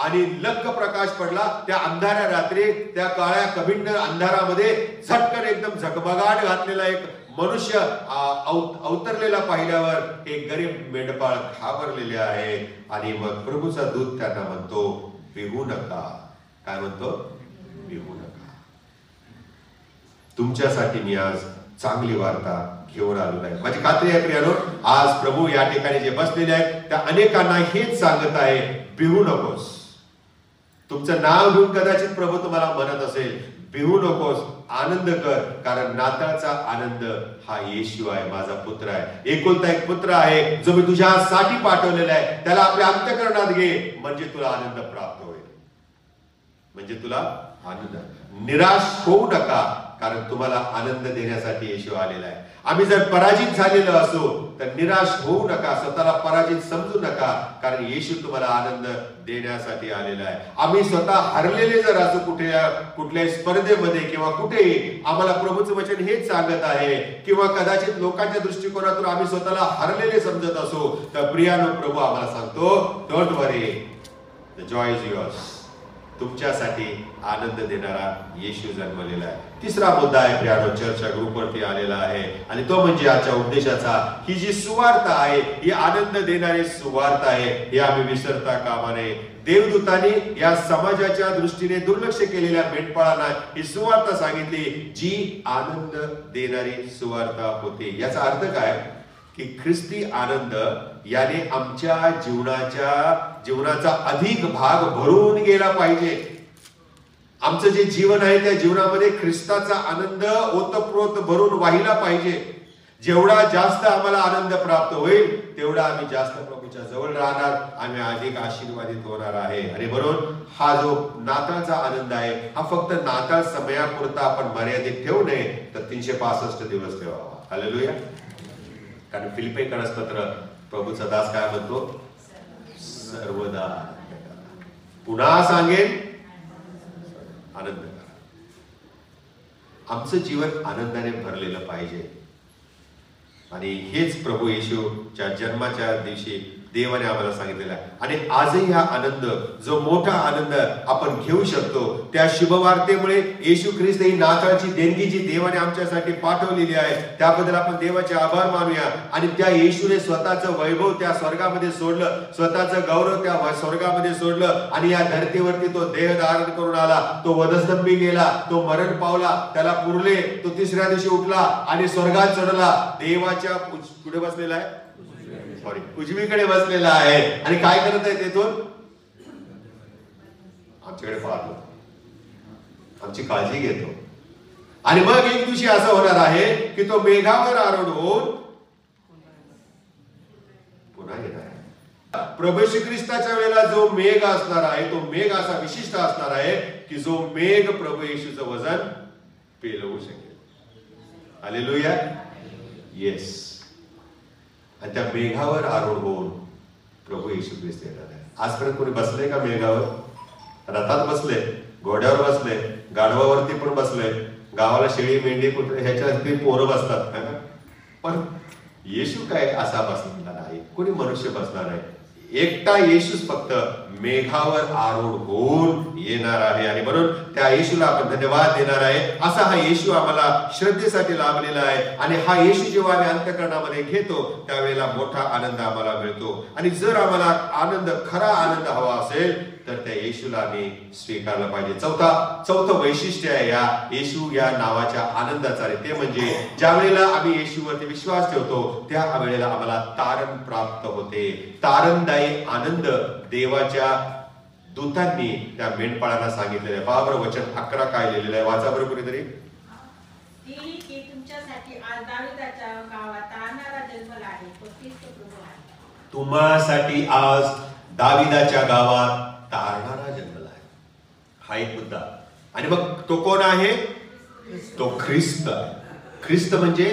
आणि लख प्रकाश पडला. त्या अंधाऱ्या रात्री, त्या काळ्या कभिंड अंधारामध्ये झटकन एकदम झगमगाट घातलेला एक मनुष्य अवतरलेला पाहिल्यावर एक गरीब मेंढपाळ घाबरलेले आहे. आणि मग प्रभूचा दूत त्यांना म्हणतो भिवू नका. काय म्हणतो? भिवू नका. तुमच्यासाठी मी आज चांगली वार्ता घेऊन आलो आहे. माझी खात्री आहे प्रियानो, आज प्रभू या ठिकाणी जे बसलेले आहेत त्या अनेकांना हेच सांगत आहे, भिवू नकोस. तुमचं नाव घेऊन कदाचित प्रभू तुम्हाला म्हणत असेल भिवू नकोस, आनंद कर. कारण नाताळचा आनंद हा येशू आहे, माझा पुत्र आहे, एकुलता एक पुत्र आहे जो मी तुझ्यासाठी पाठवलेला आहे. त्याला आपल्या अंतःकरणात घे, म्हणजे तुला आनंद प्राप्त होईल. म्हणजे तुला आनंद. निराश होऊ नका, कारण तुम्हाला आनंद देण्यासाठी येशू आलेला आहे. आम्ही जर पराजित झालेलो असो तर निराश होऊ नका, स्वतःला पराजित समजू नका, कारण येशू तुम्हाला आनंद देण्यासाठी आलेला आहे. आम्ही स्वतः हरलेले जर असो कुठल्याही स्पर्धेमध्ये किंवा कुठेही, आम्हाला प्रभूचं वचन हेच सांगत आहे, किंवा कदाचित लोकांच्या दृष्टिकोनातून आम्ही स्वतःला हरलेले समजत असो, तर प्रियानो प्रभू आम्हाला सांगतो don't worry, the Joy is yours. तुमच्यासाठी आनंद देणारा येशू जन्मलेला आहे. तिसरा मुद्दा आहे प्रियानो, चर्चा ग्रुपवरती आलेला आहे आणि तो म्हणजे आजच्या उपदेशाचा, ही जी सुवार्ता आहे ही आनंद देणारी सुवार्ता आहे हे आम्ही विसरता कामा नये. देवदूतांनी या समाजाच्या दृष्टीने दुर्लक्ष केलेल्या मेंढपाळांना ही सुवार्ता सांगितली जी आनंद देणारी सुवार्ता होती. याचा अर्थ काय की ख्रिस्ती आनंद याने आमच्या जीवनाचा अधिक भाग भरून गेला पाहिजे. आमचं जे जीवन आहे त्या जीवनामध्ये ख्रिस्ताचा आनंद ओतप्रोत भरून वाहिला पाहिजे. जेवढा जास्त आम्हाला आनंद प्राप्त होईल तेवढा आम्ही जास्त प्रभूच्या जवळ राहणार, आम्ही अधिक आशीर्वादित होणार आहे. आणि म्हणून हा जो नाताळचा आनंद आहे हा फक्त नाताळ समयापुरता आपण मर्यादित ठेवू नये, तर 365 दिवस ठेवावा. हालेलुया. कारण फिलिप्पीकरास पत्र प्रभूचा दास काय म्हणतो, सर्वदा पुन्हा सांगेन आनंद करा. आमचं जीवन आनंदाने भरलेलं पाहिजे आणि हेच प्रभू येशूच्या जन्माच्या दिवशी देवाने आम्हाला सांगितलेला आहे. आणि आजही हा आनंद, जो मोठा आनंद आपण घेऊ शकतो, त्या शुभवार्तेमुळे येशू ख्रिस्त ही नाताळची देणगी जी देवाने आमच्यासाठी पाठवलेली आहे त्याबद्दल आपण देवाचे आभार मानूया. आणि त्या येशूने स्वतःचं वैभव त्या स्वर्गामध्ये सोडलं, स्वतःचं गौरव त्या स्वर्गामध्ये सोडलं आणि या धरतीवरती तो देह धारण करून आला. तो वधस्तंभी गेला, तो मरण पावला, त्याला पुरले, तो तिसऱ्या दिवशी उठला आणि स्वर्गात चढला. देवाच्या पुढे बसलेला आहे, उजवीकडे बसलेला आहे आणि काय करत आहे तेथून आमच्याकडे पाहतो, आमची काळजी घेतो. आणि मग एक दिवशी असं होणार आहे की तो मेघावर आरूढ होऊन पुन्हा येणार आहे. प्रभू श्री ख्रिस्ताच्या वेळेला जो मेघ असणार आहे तो मेघ असा विशिष्ट असणार आहे की जो मेघ प्रभू येशूचं वजन पेलवू शकेल. हालेलुया. येस. आणि त्या मेघावर आरूढ होऊन प्रभू येशू ख्रिस्त येणार आहे. आजपर्यंत कोणी बसले का मेघावर? रथात बसले, घोड्यावर बसले, गाढवावरती पण बसले, गावाला शेळी मेंढी कुठे ह्याच्यावरती पोरं बसतात. पण येशू काय असा बसलेला नाही, कोणी मनुष्य बसणार नाही. एकटा येशूच फक्त मेघावर आरूढ होऊन येणार आहे. आणि म्हणून त्या येशूला आपण धन्यवाद देणार आहे. असा हा येशू आम्हाला श्रद्धेसाठी लाभलेला आहे आणि हा येशू जेव्हा आम्ही अंतःकरणामध्ये घेतो त्यावेळेला मोठा आनंद आम्हाला मिळतो. आणि जर आम्हाला आनंद, खरा आनंद हवा असेल तर त्या येशूला आम्ही स्वीकारलं पाहिजे. चौथं वैशिष्ट्य आहे या येशू या नावाच्या आनंदाचा, ते म्हणजे ज्या वेळेला आम्ही येशूवरती विश्वास ठेवतो त्या वेळेला आम्हाला तारण प्राप्त होते. तारणदायी आनंद देवाच्या दूतांनी त्या मेंढपाळांना सांगितलेलं आहे. पहा बरं वचन 11 काय लिहिलेलं आहे, वाचा बरं कुणीतरी. तुमच्यासाठी आज दाविदाच्या गावात तारणारा जन्मला आहे, तो ख्रिस्त प्रभू आहे. तुम्हासाठी आज दाविदाच्या गावात तारणारा जन्मला आहे. हा एक मुद्दा. आणि मग तो कोण आहे? तो ख्रिस्त आहे. ख्रिस्त म्हणजे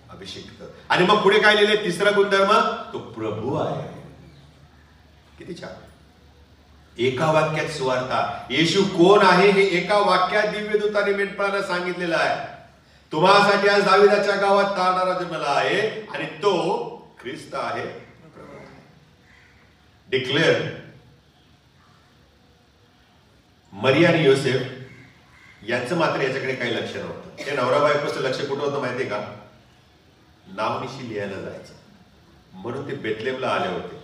अभिषिक्त. आणि मग पुढे काय लिहिले? तिसरा गुणधर्म, तो प्रभू आहे. किती छान. एका वाक्यात सुवार्ता. येशू कोण आहे हे एका वाक्यात दिव्यदूताने मेंढपाळांना सांगितलेलं आहे. तुम्हासाठी आज दाविदाच्या गावात तारणारा जन्मला आहे आणि तो ख्रिस्त आहे. डिक्लेअर. मरिया आणि योसेफ यांचं मात्र याच्याकडे काही लक्ष नव्हतं. ते नवरा बायकोचं लक्ष कुठं होतं माहितीये का? नावनिशी लिहायला जायचं म्हणून ते बेथलेहमला आले होते.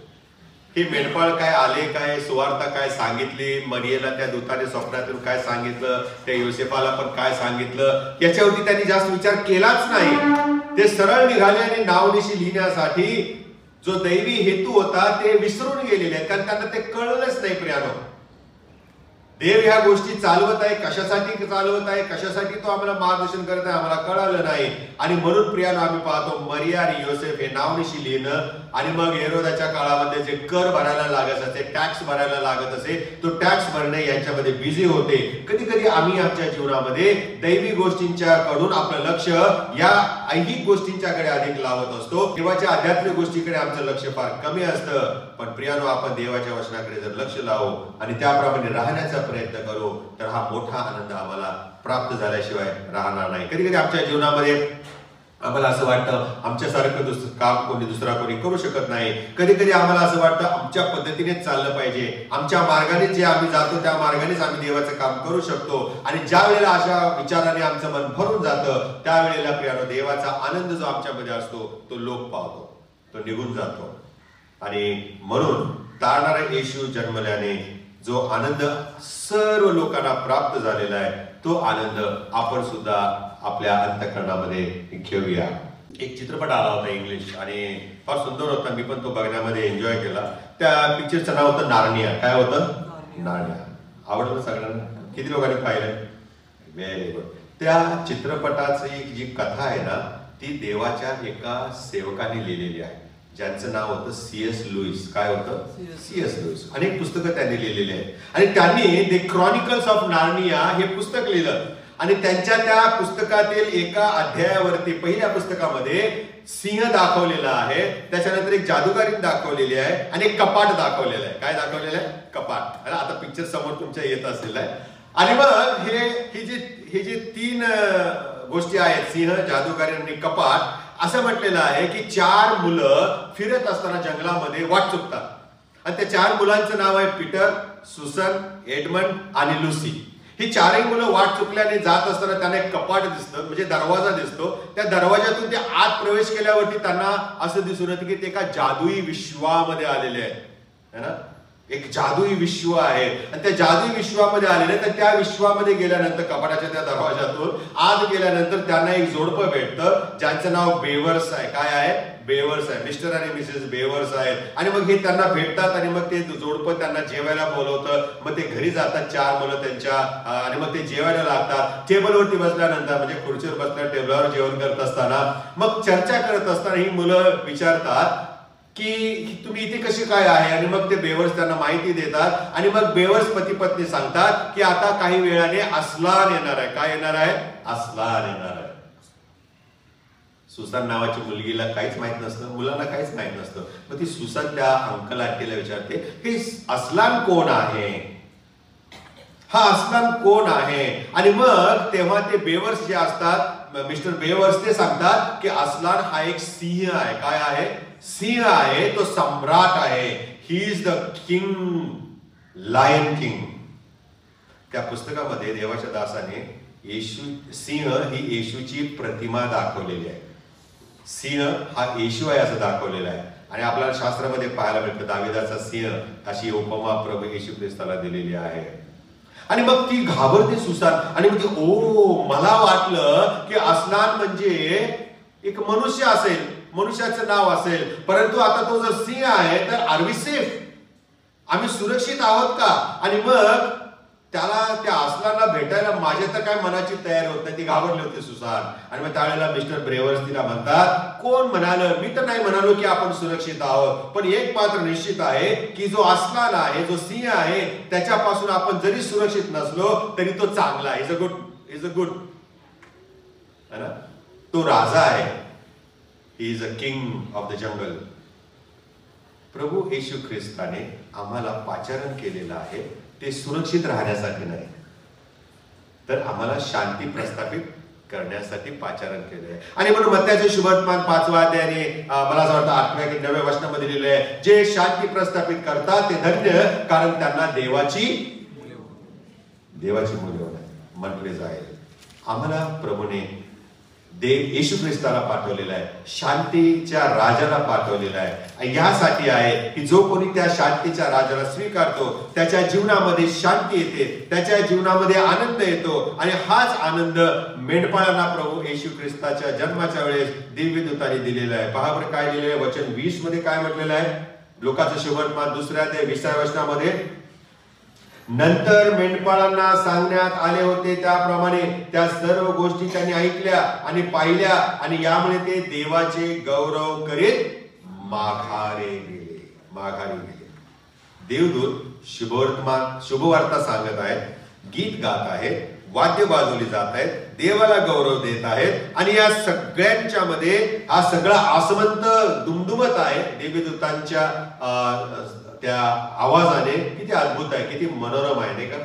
हे मेंढपाळ काय आले, काय सुवार्ता काय सांगितली, मरियेला त्या दूताने स्वप्नातून काय सांगितलं, त्या योसेफाला पण काय सांगितलं, याच्यावरती त्यांनी जास्त विचार केलाच नाही. ते सरळ निघाले आणि नावनिशी लिहिण्यासाठी जो दैवी हेतू होता ते विसरून गेलेले आहेत. कारण त्यांना ते कळलंच नाही. प्रियानो, देव ह्या गोष्टी चालवत आहे, कशासाठी चालवत आहे, कशासाठी तो आम्हाला मार्गदर्शन करत आहे आम्हाला कळालं नाही. आणि म्हणून प्रियानो आम्ही पाहतो मरिया आणि योसेफ हे नावनिशी लिहिणं आणि मग हेरोदाच्या काळामध्ये जे कर भरायला लागत असे, टॅक्स भरायला लागत असे, तो टॅक्स भरणे यांच्यामध्ये बिझी होते. कधी कधी आम्ही आमच्या जीवनामध्ये दैवी गोष्टींच्या कडून आपलं लक्ष या ऐहिक गोष्टींच्याकडे अधिक लावत असतो. देवाच्या आध्यात्मिक गोष्टीकडे आमचं लक्ष फार कमी असतं. पण प्रियानो आपण देवाच्या वचनाकडे जर लक्ष लावू आणि त्याप्रमाणे राहण्याचा प्रयत्न करू तर हा मोठा आनंद आम्हाला प्राप्त झाल्याशिवाय राहणार नाही. कधी कधी आमच्या जीवनामध्ये आम्हाला असं वाटतं आमच्यासारखं काम कोणी दुसरा कोणी करू शकत नाही. कधी कधी आम्हाला असं वाटतं आमच्या पद्धतीनेच चाललं पाहिजे, आमच्या मार्गाने जे आम्ही जातो त्या मार्गानेच आम्ही देवाचं काम करू शकतो. आणि ज्या वेळेला अशा विचाराने आमचं मन भरून जातं त्यावेळेला प्रियानो देवाचा आनंद जो आमच्यामध्ये असतो तो लोप पावतो, तो निघून जातो. आणि म्हणून तारणारा येशू जन्मल्याने जो आनंद सर्व लोकांना प्राप्त झालेला आहे तो आनंद आपण सुद्धा आपल्या अंतःकरणामध्ये घेऊया. एक चित्रपट आला होता इंग्लिश आणि फार सुंदर होता, मी पण तो बघण्यामध्ये एन्जॉय केला. त्या पिक्चरचं नाव होतं नार्निया. काय होतं? नार्निया. आवडलं सगळ्यांना? किती लोकांनी पाहिलं? Very good. त्या चित्रपटाची जी कथा आहे ना ती देवाच्या एका सेवकाने लिहिलेली आहे ज्यांचं नाव होतं C.S. लुईस. काय होतं? C.S. लुईस. अनेक पुस्तकं त्यांनी लिहिलेली आहेत आणि त्यांनी द क्रॉनिकल्स ऑफ नार्निया हे पुस्तक लिहिलं. आणि त्यांच्या त्या पुस्तकातील एका अध्यायावरती पहिल्या पुस्तकामध्ये सिंह दाखवलेला आहे, त्याच्यानंतर एक जादूगारी दाखवलेली आहे आणि एक कपाट दाखवलेलं आहे. काय दाखवलेलं आहे? कपाट. आता पिक्चर समोर तुमच्या येत असेल. आणि मग हे जे तीन गोष्टी आहेत, सिंह, जादूगारी आणि कपाट, असं म्हटलेलं आहे की 4 मुलं फिरत असताना जंगलामध्ये वाट चुकतात आणि त्या 4 मुलांचं नाव आहे पीटर, सुसन, एडमंड आणि लुसी. ही 4ही मुलं वाट चुकल्याने जात असताना त्यांना एक कपाट दिसतं, म्हणजे दरवाजा दिसतो. त्या दरवाजातून ते आत प्रवेश केल्यावरती त्यांना असं दिसून येतं की ते एका जादुई विश्वामध्ये आलेले आहेत, है ना. एक जादुई विश्व आहे आणि त्या जादुई विश्वामध्ये आलेले. तर त्या विश्वामध्ये गेल्यानंतर कपाटाच्या त्या दरवाजातून आत गेल्यानंतर त्यांना एक जोडपं भेटतं ज्यांचं नाव बेवर्स आहे. काय आहे? बेवर्स आहे. मिस्टर आणि मिसेस बेवर्स आहेत. आणि मग हे त्यांना भेटतात आणि मग ते जोडपं त्यांना जेवायला बोलवतं. मग ते घरी जातात 4 मुलं त्यांच्या आणि मग ते जेवायला लागतात. टेबलवरती बसल्यानंतर म्हणजे खुर्चीवर बसल्या टेबलावर जेवण करत असताना मग चर्चा करत असताना ही मुलं विचारतात की तुम्ही इथे कशी काय आहे. आणि मग ते बेवर्स त्यांना माहिती देतात आणि मग बेवर्स पती पत्नी सांगतात की आता काही वेळाने अस्लान येणार आहे. काय येणार आहे? अस्लान येणार आहे. सुसान नावाची मुलगीला काहीच माहित नसतं, मुलांना काहीच माहित नसतं. मग ती सुसान त्या अंकल आंटीला विचारते की अस्लान कोण आहे, हा अस्लान कोण आहे. आणि मग तेव्हा ते बेवर्स जे असतात, मिस्टर बेवर्स, ते सांगतात की अस्लान हा एक सिंह आहे. काय आहे? सिंह आहे. तो सम्राट आहे. He is the king, lion king. त्या पुस्तकामध्ये देवाच्या दासाने सिंह ही येशूची प्रतिमा दाखवलेली आहे. सिंह हा येशू आहे असं दाखवलेलं आहे. आणि आपल्याला शास्त्रामध्ये पाहायला मिळतं दाविदाचा सिंह अशी उपमा प्रभू येशू ख्रिस्ताला दिलेली आहे. आणि मग ती घाबरते सुसान आणि म्हणते मला वाटलं की अस्लान म्हणजे एक मनुष्य असेल, मनुष्याचं नाव असेल, परंतु आता तो जर सिंह आहे तर आर वी सेफ, आम्ही सुरक्षित आहोत का. आणि मग त्याला त्या अस्लानला भेटायला माझ्या तर काय मनाची तयारी होत नाही. ती घाबरली होती सुसान. आणि मग त्यावेळेला मिस्टर ब्रेवर्स तिला म्हणतात, कोण म्हणालं? मी तर नाही म्हणालो की आपण सुरक्षित आहोत, पण एक मात्र निश्चित आहे की जो अस्लान आहे, जो सिंह आहे, त्याच्यापासून आपण जरी सुरक्षित नसलो तरी तो चांगला आहे. इज अ गुड, है ना. तो राजा आहे. He is a king of the jungle. प्रभू येशू ख्रिस्ताने आम्हाला पाचारण केलेलं आहे ते सुरक्षित राहण्यासाठी नाही, तर आम्हाला शांती प्रस्थापित करण्यासाठी पाचारण केले आहे. आणि म्हणून मत्त्याचे शुभवर्तमान 5व्या अध्यायाने मला असं वाटतं 8व्या की 9व्या वचनामध्ये लिहिलं आहे, जे शांती प्रस्थापित करतात ते धन्य, कारण त्यांना देवाची मुले म्हटले जाईल. आम्हाला प्रभूने येशू ख्रिस्ताला पाठवलेला आहे, शांतीच्या राजाला पाठवलेला आहे. यासाठी आहे की जो कोणी त्या शांतीच्या राजाला स्वीकारतो त्याच्या जीवनामध्ये शांती येते, त्याच्या जीवनामध्ये आनंद येतो. आणि हाच आनंद मेंढपाळांना प्रभू येशू ख्रिस्ताच्या जन्माच्या वेळेस दिव्यदूतांनी दिलेला आहे. पहा बरं काय लिहिलेलं आहे वचन 20 मध्ये काय म्हटलेलं आहे. लोकांचं शुभवर्तमान 2 अध्याय 20व्या वचनामध्ये, नंतर मेंढपाळांना सांगण्यात आले होते त्याप्रमाणे त्या सर्व गोष्टी त्यांनी ऐकल्या आणि पाहिल्या आणि यामुळे ते देवाचे गौरव करीत माघारी गेले. देवदूत शुभवार्ता सांगत आहेत, गीत गात आहेत, वाद्य वाजवली जात आहेत, देवाला गौरव देत आहेत. आणि या सगळ्यांच्या मध्ये हा सगळा आसमंत दुमदुमत आहे देवदूतांच्या त्या आवाजाने. किती अद्भुत आहे, किती मनोरम आहे नाही का.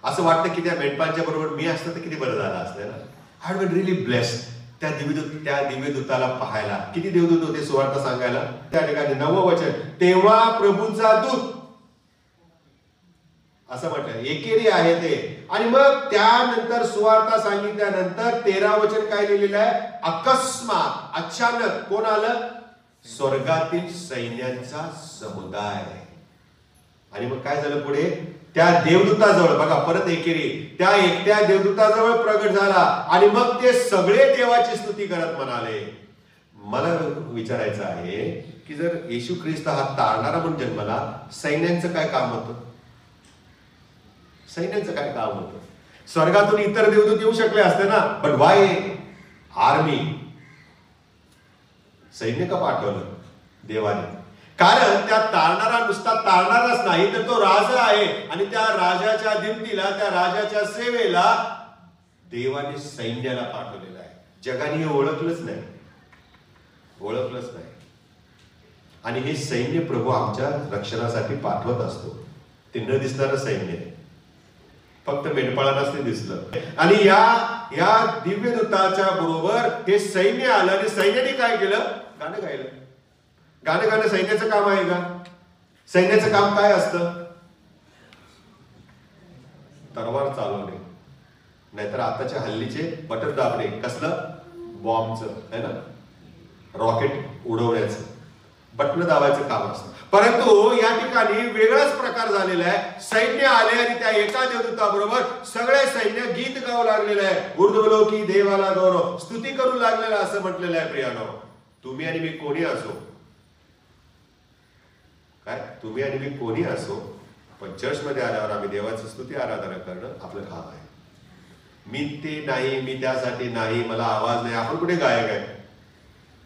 असं वाटतं की त्या मेंढपाळांच्या बरोबर मी असतं तर किती बरं झालं असतं ना. I would been really blessed. त्या दिव्यदूताला पाहायला. किती देवदूत होते सुवार्ता सांगायला? त्या ठिकाणी 9वं वचन, तेव्हा प्रभूचा दूत असं म्हटलं, एकेरी आहे ते. आणि मग त्यानंतर सुवार्ता सांगितल्यानंतर 13 वचन काय लिहिलेलं आहे? अकस्मात, अचानक कोण आलं? स्वर्गातील सैन्यांचा समुदाय. आणि मग काय झालं पुढे? त्या देवदूताजवळ, बघा परत एकेरी, त्या एकट्या देवदूताजवळ प्रगट झाला आणि मग ते सगळे देवाची स्तुती करत म्हणाले. मला विचारायचं आहे की जर येशू ख्रिस्त हा तारणारा म्हणून जन्माला, सैन्यांचं काय काम होतं? सैन्याचं काय काम होतं? स्वर्गातून इतर देवदूत येऊ शकले असते ना, बट वाय आर्मी? सैन्य का पाठवलं देवाने? कारण त्या तारणारा नुसता तारणाराच नाही, तर तो राजा आहे. आणि त्या राजाच्या दिमतीला, त्या राजाच्या सेवेला देवाने सैन्याला पाठवलेलं आहे. जगाने हे ओळखलंच नाही. आणि हे सैन्य प्रभू आमच्या रक्षणासाठी पाठवत असतो. ते न दिसणारं सैन्य, फक्त मेंढपाळांनाच ते दिसलं. आणि या दिव्यदूताच्या बरोबर हे सैन्य आलं आणि सैन्याने काय केलं? गाणं गायलं. गाणं गाणं सैन्याचं काम आहे का? सैन्याचं काम काय असतं? तलवार चालवणे, नाहीतर आताच्या हल्लीचे बटन दाबणे. कसलं? बॉम्बचं आहे ना, रॉकेट उडवण्याचं बटन दाबायचं काम असतं. परंतु या ठिकाणी वेगळाच प्रकार झालेला आहे. सैन्य आले आणि त्या एका देवदूताबरोबर सगळे सैन्य गीत गाऊ लागलेलं आहे. उर्दुलो की देवाला गौरव, स्तुती करू लागलेलं असं म्हटलेलं आहे. प्रियानो, तुम्ही आणि मी कोणी असो, काय तुम्ही आणि मी कोणी असो, पण चर्चमध्ये आल्यावर आम्ही देवाची स्तुती आराधना करणं आपलं काम आहे. मी ते नाही, मी त्यासाठी नाही, मला आवाज नाही. आपण कुठे गायक आहे?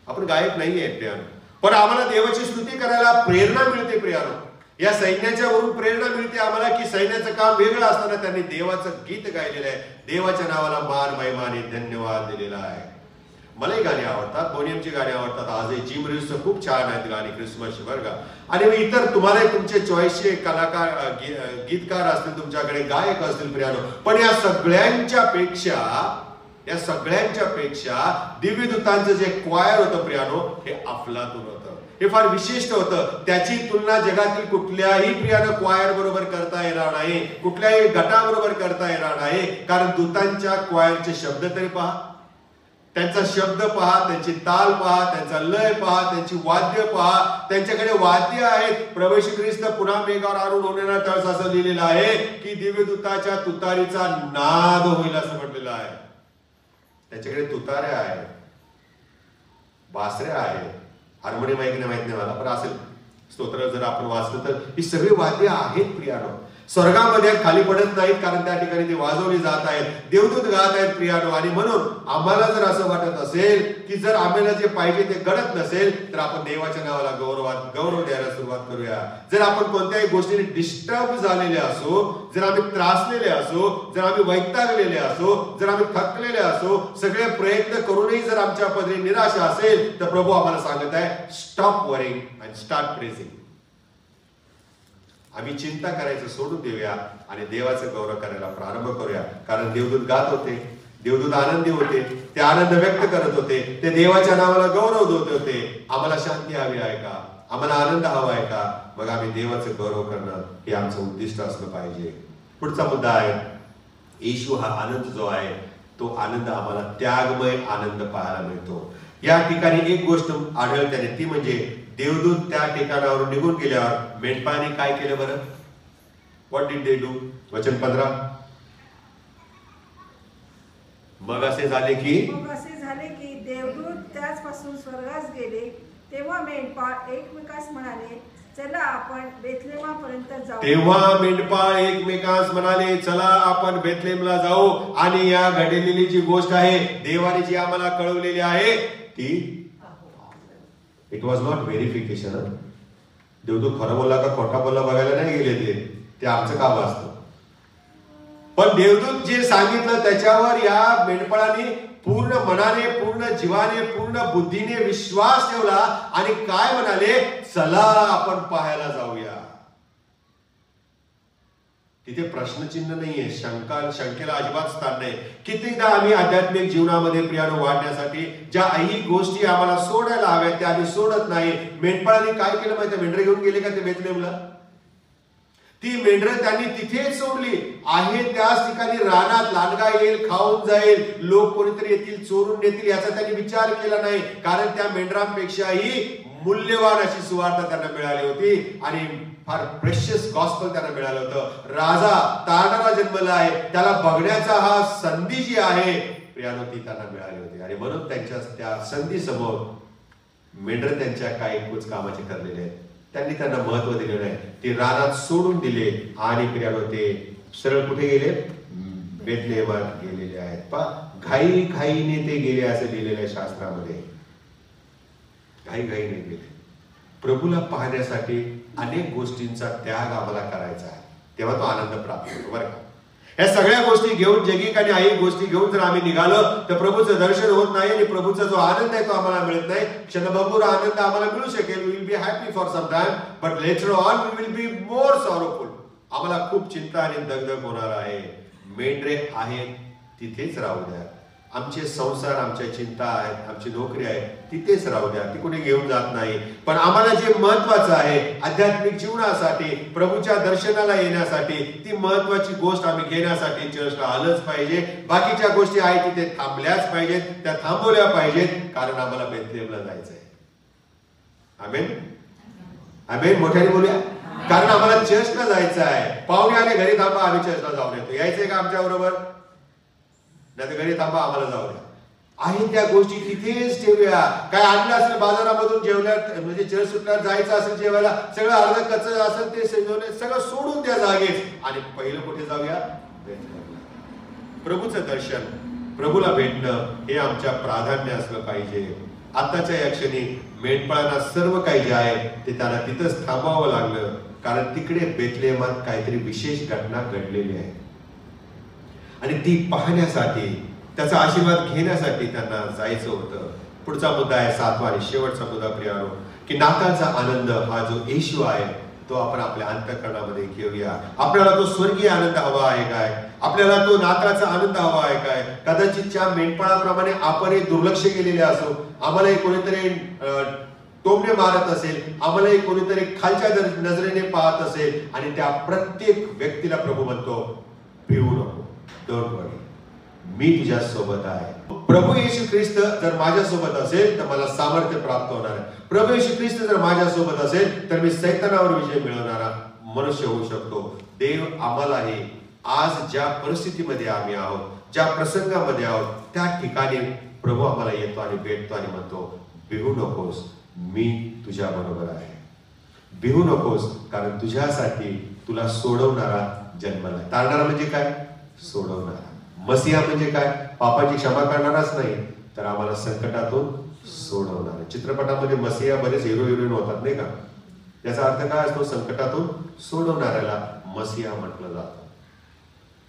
आपण गायक नाही आहे प्रियानो. पण आम्हाला देवाची स्तुती करायला प्रेरणा मिळते प्रियानो. या सैन्याच्या वरून प्रेरणा मिळते आम्हाला की सैन्याचं काम वेगळं असताना त्यांनी देवाचं गीत गायलेलं आहे. देवाच्या नावाला मान महिमा आणि धन्यवाद दिलेला आहे. मलाही गाणी आवडतात, बोनियमची गाणी आवडतात. आजही जिम रिव्ह्यूज खूप छान आहेत गाणी क्रिसमसची, बरं का. आणि इतर तुम्हाला तुमचे चॉईसचे कलाकार, गीतकार असतील, तुमच्याकडे गायक असतील प्रियानो. पण या सगळ्यांच्या पेक्षा दिव्यदूतांचं जे क्वायर होतं प्रियानो, हे अफलातून होतं. हे फार विशिष्ट होतं. त्याची तुलना जगातील कुठल्याही प्रियानो क्वायर बरोबर करता येणार नाही, कुठल्याही गटाबरोबर करता येणार नाही. कारण दूतांच्या क्वायरचे शब्द तरी पहा, त्यांचा शब्द पहा, त्यांची ताल पहा, त्यांचा लय पहा, त्यांची वाद्य पहा. त्यांच्याकडे वाद्य आहेत. प्रभू येशू ख्रिस्त पुन्हा मेघावर आरूढ होण्याला तळस असं लिहिलेलं आहे की दिव्यदूताच्या तुतारीचा नाद होईल असं म्हटलेलं आहे. त्याच्याकडे तुताऱ्या आहेत, बासऱ्या आहेत, हार्मोनियम आहे की नाही माहित नाही मला, पण असेल. स्तोत्र जर आपण वाचलं तर ही सगळी वाद्य आहेत प्रियानो. स्वर्गामध्ये खाली पडत नाहीत, कारण त्या ठिकाणी ते वाजवली जात आहेत, देवदूत गात आहेत प्रियानो. आणि म्हणून आम्हाला जर असं वाटत असेल की जर आम्हाला जे पाहिजे ते घडत नसेल, तर आपण देवाच्या नावाला गौरव द्यायला सुरुवात करूया. जर आपण कोणत्याही गोष्टीने डिस्टर्ब झालेले असो, जर आम्ही त्रासलेले असो, जर आम्ही वैतागलेले असो, जर आम्ही थकलेले असो, सगळे प्रयत्न करूनही जर आमच्या पदरी निराशा असेल, तर प्रभू आम्हाला सांगत आहे, stop worrying and start praising. आम्ही चिंता करायचं सोडून देऊया आणि देवाचं गौरव करायला प्रारंभ करूया. कारण देवदूत गात होते, देवदूत आनंदी होते, ते आनंद व्यक्त करत होते, ते देवाच्या नावाला गौरव देत होते. आम्हाला शांती हवी आहे का? आम्हाला आनंद हवा आहे का? मग आम्ही देवाचं गौरव करणं हे आमचं उद्दिष्ट असलं पाहिजे. पुढचा मुद्दा आहे, येशू हा आनंद जो आहे तो आनंद आम्हाला त्यागमय आनंद पाहायला मिळतो. या ठिकाणी एक गोष्ट आढळते, ती म्हणजे देवदूत त्या ठिकाणावरून निघून गेल्यावर मेंढपाळांनी काय केलं बरं? What did they do? वचन 15. मग असे झाले की देवदूत त्याचपासून स्वर्गास गेले. तेव्हा मेंढपाळ एकमेकास म्हणाले, चला आपण बेथलेहमला जाऊ. आणि या घडलेली जी गोष्ट आहे, देवाने जी आम्हाला कळवलेली आहे, ती इट वॉज नॉट व्हेरिफिकेशन. देवदूत खरं बोलला का खोटा बोलला बघायला नाही गेले, ते आमचं काम असतं. पण देवदूत जे सांगितलं त्याच्यावर या मेंढपाळांनी पूर्ण मनाने, पूर्ण जीवाने, पूर्ण बुद्धीने विश्वास ठेवला आणि काय म्हणाले, चला आपण पाहायला जाऊया. तिथे प्रश्नचिन्ह नाहीये, शंकेला अजिबात स्थान नाही. कितीदा आम्ही आध्यात्मिक जीवनामध्ये प्रियानो वाढण्यासाठी ज्या काही गोष्टी आम्हाला सोडायला हव्यात त्या आम्ही सोडत नाही. मेंढपाळांनी काय केलं माहिती, मेंढरे घेऊन गेले का ते बेथलेहमला? ती मेंढरं त्यांनी तिथेच सोडली. आहे त्याच ठिकाणी रानात लांडगा येईल, खाऊन जाईल, लोक कोणीतरी येतील, चोरून नेतील, याचा त्यांनी विचार केला नाही. कारण त्या मेंढरांपेक्षाही मूल्यवान अशी सुवार्ता त्यांना मिळाली होती आणि फार प्रेशियस गॉस्पल त्यांना मिळालं होतं. राजा तारणारा जन्मला आहे, त्याला बघण्याचा हा संधी जी आहे प्रियानो ती त्यांना मिळाली होती. आणि म्हणून त्यांच्या त्या संधी समोर मेंढर त्यांच्या काही कुछ कामाचे ठरलेले आहेत. त्यांनी त्यांना महत्व दिले नाही, ते रानात सोडून दिले आणि प्रियानो ते सरळ कुठे गेले? बेथलेहमात गेलेले आहेत. घाई घाईने ते गेले असं लिहिलेलं आहे शास्त्रामध्ये. घाई घाईने गेले. प्रभूला पाहण्यासाठी अनेक गोष्टींचा त्याग आम्हाला करायचा आहे, तेव्हा तो आनंद प्राप्त होतो बरं का. या सगळ्या गोष्टी घेऊन, जगिक आणि आई गोष्टी घेऊन जर आम्ही निघालो तर प्रभूचं दर्शन होत नाही आणि प्रभूचा जो आनंद आहे तो आम्हाला मिळत नाही. क्षणभंगूर आनंद आम्हाला मिळू शकेल, we will be happy for some time, but later on we will be more sorrowful. आम्हाला खूप चिंता आणि दगदग होणार आहे. मेंढरे आहेत तिथेच राहू द्या. आमचे संसार, आमच्या चिंता आहेत, आमची नोकरी आहे तिथेच राहू द्या, ती कोणी घेऊन जात नाही. पण आम्हाला जे महत्वाचं आहे आध्यात्मिक जीवनासाठी, प्रभूच्या दर्शनाला येण्यासाठी, ती महत्वाची गोष्ट आम्ही घेण्यासाठी चर्चला आलंच पाहिजे. बाकीच्या गोष्टी आहेत तिथे थांबल्याच पाहिजेत, त्या थांबवल्या पाहिजेत, कारण आम्हाला बेथलेहमला जायचंय. आमेन आमेन, मोठ्याने बोलूया. कारण आम्हाला चर्चला जायचं आहे. पाहुणे आले घरी थांबा, आम्ही चर्चला जाऊन येतो. यायचंय का आमच्या बरोबर? नाही तर घरी थांबा, आम्हाला जाऊ द्या. आहे त्या गोष्टी तिथेच ठेवूया. काय आणलं असेल बाजारामधून जेवल्या, म्हणजे चर्च सुटल्यावर जायचं असेल जेवायला, सगळं अर्ध कच्चं असेल ते सगळं सोडून द्या जागेच आणि पहिलं कुठे जाऊया? प्रभूचं दर्शन, प्रभूला भेटणं हे आमच्या प्राधान्य असलं पाहिजे. आताच्या या क्षणी मेंढपाळांना सर्व काही जे आहे ते त्यांना तिथंच थांबावं लागलं, कारण तिकडे बेथलेहमात काहीतरी विशेष घटना घडलेली आहे आणि ती पाहण्यासाठी, त्याचा आशीर्वाद घेण्यासाठी त्यांना जायचं होतं. पुढचा मुद्दा आहे 7वा आणि शेवटचा मुद्दा प्रियानो, की नाताळचा आनंद हा जो येशू आहे तो आपण आपल्या अंतःकरणामध्ये घेऊया. आपल्याला तो स्वर्गीय आनंद हवा आहे काय? आपल्याला तो नाताळाचा आनंद हवा आहे काय? कदाचित त्या मेंढपाळाप्रमाणे आपणही दुर्लक्ष केलेले असो, आम्हालाही कोणीतरी टोमणे मारत असेल, आम्हालाही कोणीतरी खालच्या नजरेने पाहत असेल आणि त्या प्रत्येक व्यक्तीला प्रभू म्हणतो भिवू नको, डोंट वरी, मी तुझ्या सोबत आहे. प्रभू येशू ख्रिस्त जर माझ्या सोबत असेल तर मला सामर्थ्य प्राप्त होणार आहे. प्रभू येशू ख्रिस्त जर माझ्या सोबत असेल तर मी सैतानावर विजय मिळवणारा मनुष्य होऊ शकतो. देव आम्हालाही आज ज्या परिस्थितीमध्ये आम्ही आहोत, ज्या प्रसंगामध्ये आहोत, त्या ठिकाणी प्रभू आम्हाला येतो आणि भेटतो आणि म्हणतो भिवू नकोस, मी तुझ्या बरोबर आहे. भिवू नकोस, कारण तुझ्यासाठी तुला सोडवणारा जन्मला. तारणारा म्हणजे काय? सोडवणारा. मसीहा म्हणजे काय? पापाची क्षमा करणाराच नाही तर आम्हाला संकटातून सोडवणारा. चित्रपटामध्ये मसीहा बरेच हिरो हिरोईन होतात नाही का? याचा अर्थ काय असतो? संकटातून सोडवणाऱ्याला मसीहा म्हटलं जातं.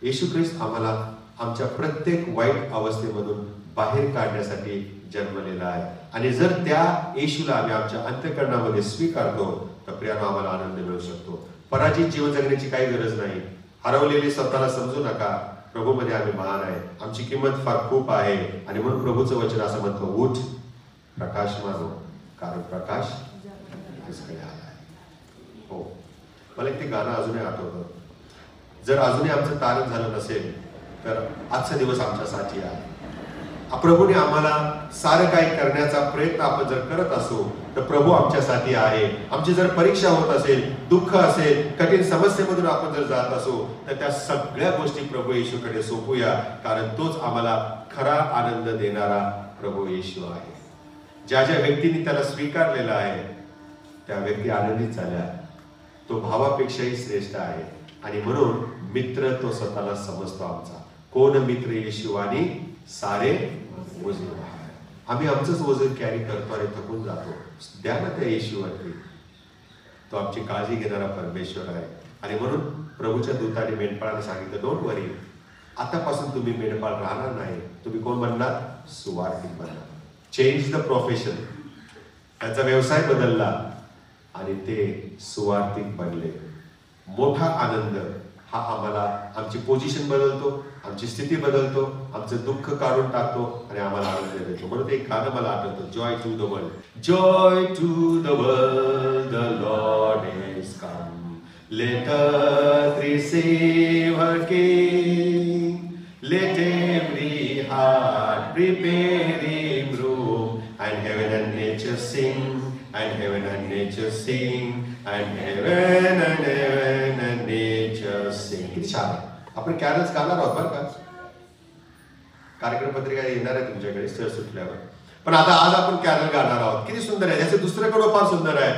येशू ख्रिस्त आम्हाला आमच्या प्रत्येक वाईट अवस्थेमधून बाहेर काढण्यासाठी जन्मलेला आहे आणि जर त्या येशूला आम्ही आमच्या अंतःकरणामध्ये स्वीकारतो तर प्रियानो आम्हाला आनंद मिळू शकतो. पराजित जीवन जगण्याची काही गरज नाही. हरवलेली स्वतःला समजू नका. प्रभूमध्ये आम्ही महान आहे, आमची किंमत फार खूप आहे आणि म्हणून प्रभूचं वचन असं म्हणतो उठ प्रकाशमान हो, कारण प्रकाश तुझ्याकडे आला आहे. हो, मला एक ते गाणं अजूनही आठवतं. जर अजूनही आमचं तारण झालं नसेल तर आजचा दिवस आमच्यासाठी आहे. प्रभूने आम्हाला सारं काही करण्याचा प्रयत्न आपण जर करत असू तर प्रभू आमच्यासाठी आहे. आमची जर परीक्षा होत असेल, दुःख असेल, कठीण समस्येमधून आपण जर जात असू तर त्या सगळ्या गोष्टी प्रभू येशूकडे सोपूया, कारण तोच आम्हाला खरा आनंद देणारा प्रभू येशू आहे. ज्या ज्या व्यक्तींनी त्याला स्वीकारलेला आहे त्या व्यक्ती आनंदित झाल्या. तो भावापेक्षाही श्रेष्ठ आहे आणि म्हणून मित्र तो स्वतःला समजतो आमचा. कोण मित्र येशू आणि सारे वजन. आम्ही आमचंच वजन कॅरी करतो आणि थकून जातो. द्या ना त्या येशूवरती. तो आमची काळजी घेणारा परमेश्वर आहे आणि म्हणून प्रभूच्या दूताने मेंढपाळाने सांगितलं डोंट वरी, आतापासून तुम्ही मेंढपाळ राहणार नाही, तुम्ही कोण बनणार? सुवार्तिक बनणार. Change the profession. त्याचा व्यवसाय बदलला आणि ते सुवार्तिक बनले. मोठा आनंद हा आम्हाला आमची पोझिशन बदलतो, आमची स्थिती बदलतो, आमचं दुःख काढून टाकतो आणि आम्हाला आनंद देतो. म्हणून एक गाणं मला आठवतं, joy to the world. Joy to the world, the lord is come, let us receive her king, let every heart prepare him room, and heaven and nature sing, and heaven and nature sing, and heaven and nature sing. किती छान आहे. आपण carols गाणार आहोत बरं का. कार्यक्रम पत्रिका येणार आहे तुमच्याकडे सर सुटल्यावर. पण आता आज आपण कॅरल गाणार आहोत. किती सुंदर आहे. त्याचे दुसरं कडं फार सुंदर आहे.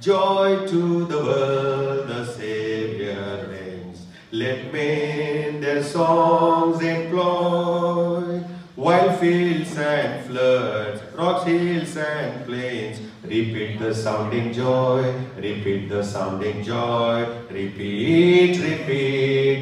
Joy to the world, the Savior reigns. Let men their songs employ, while fields and floods, rocks, hills and plains, repeat the sounding joy, repeat the sounding joy, repeat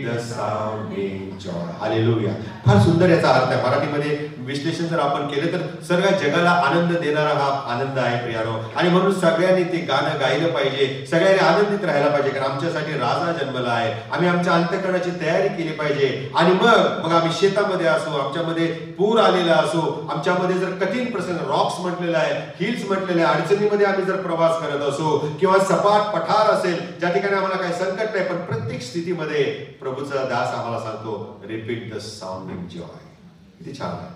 the sounding joy. Hallelujah. फार सुंदर याचा अर्थ आहे. मराठीमध्ये विश्लेषण जर आपण केलं तर सर्व जगाला आनंद देणारा हा आनंद आहे प्रियानो. आणि म्हणून सगळ्यांनी ते गाणं गायलं पाहिजे, सगळ्यांनी आनंदित राहायला पाहिजे, कारण आमच्यासाठी राजा जन्मला आहे. आम्ही आमच्या अंतःकरणाची तयारी केली पाहिजे. आणि मग आम्ही शेतामध्ये असो, आमच्यामध्ये पूर आलेला असो, आमच्यामध्ये जर कठीण प्रसंग, रॉक्स म्हटलेला आहे, हिल्स म्हटलेले आहे, अडचणीमध्ये आम्ही जर प्रवास करत असो, किंवा सपाट पठार असेल ज्या ठिकाणी आम्हाला काही संकट नाही, पण प्रत्येक स्थितीमध्ये प्रभूचा दास आम्हाला सांगतो, रिपीट द साऊंडिंग जॉय. किती छान आहे.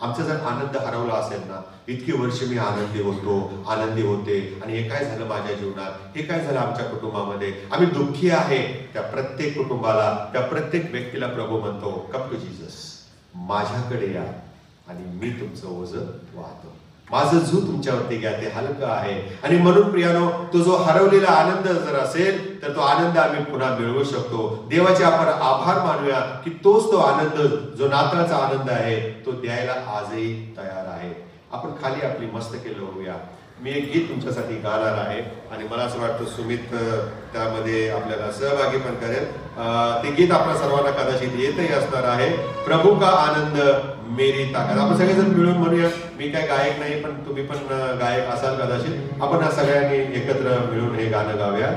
आमचा जर आनंद हरवला असेल ना, इतकी वर्ष मी आनंदी होते, आणि हे काय झालं माझ्या जीवनात, हे काय झालं आमच्या कुटुंबामध्ये, आम्ही दुःखी आहे, त्या प्रत्येक कुटुंबाला, त्या प्रत्येक व्यक्तीला प्रभू म्हणतो, कम टू जीसस, माझ्याकडे या आणि मी तुमचं ओझं वाहतो. माझं झू तुमच्यावरती घ्या, ते हलकं आहे. आणि म्हणून प्रियानो, तो जो हरवलेला आनंद जर असेल तर तो आनंद आम्ही पुन्हा मिळवू शकतो. देवाचे आपण आभार मानूया की तोच तो आनंद, जो नाताळचा आनंद आहे, तो द्यायला आजही तयार आहे. आपण खाली आपली मस्तके लोळूया. मी एक गीत तुमच्यासाठी गाणार आहे आणि मला असं वाटतं सुमित त्यामध्ये आपल्याला सहभागी पण करेल. ते गीत आपल्या सर्वांना कदाचित येतही असणार आहे, प्रभू का आनंद मेरी ताकद. आपण सगळेजण मिळून म्हणूया. मी काय गायक नाही, पण तुम्ही पण गायक असाल कदाचित. आपण सगळ्यांनी एकत्र मिळून हे गाणं गाऊया.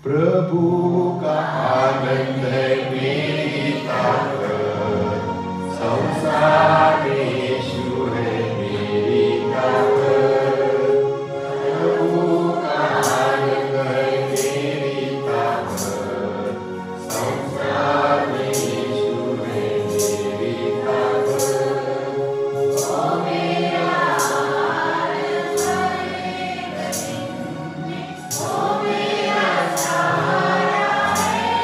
प्रभू का आनंद है मेरी ताकत, संसार में यीशु है मेरी ताकत. प्रभू का आनंद है मेरी ताकत, संसार में यीशु है मेरी ताकत. ओ मेरा आनंद है, ओ मेरा सहारा है,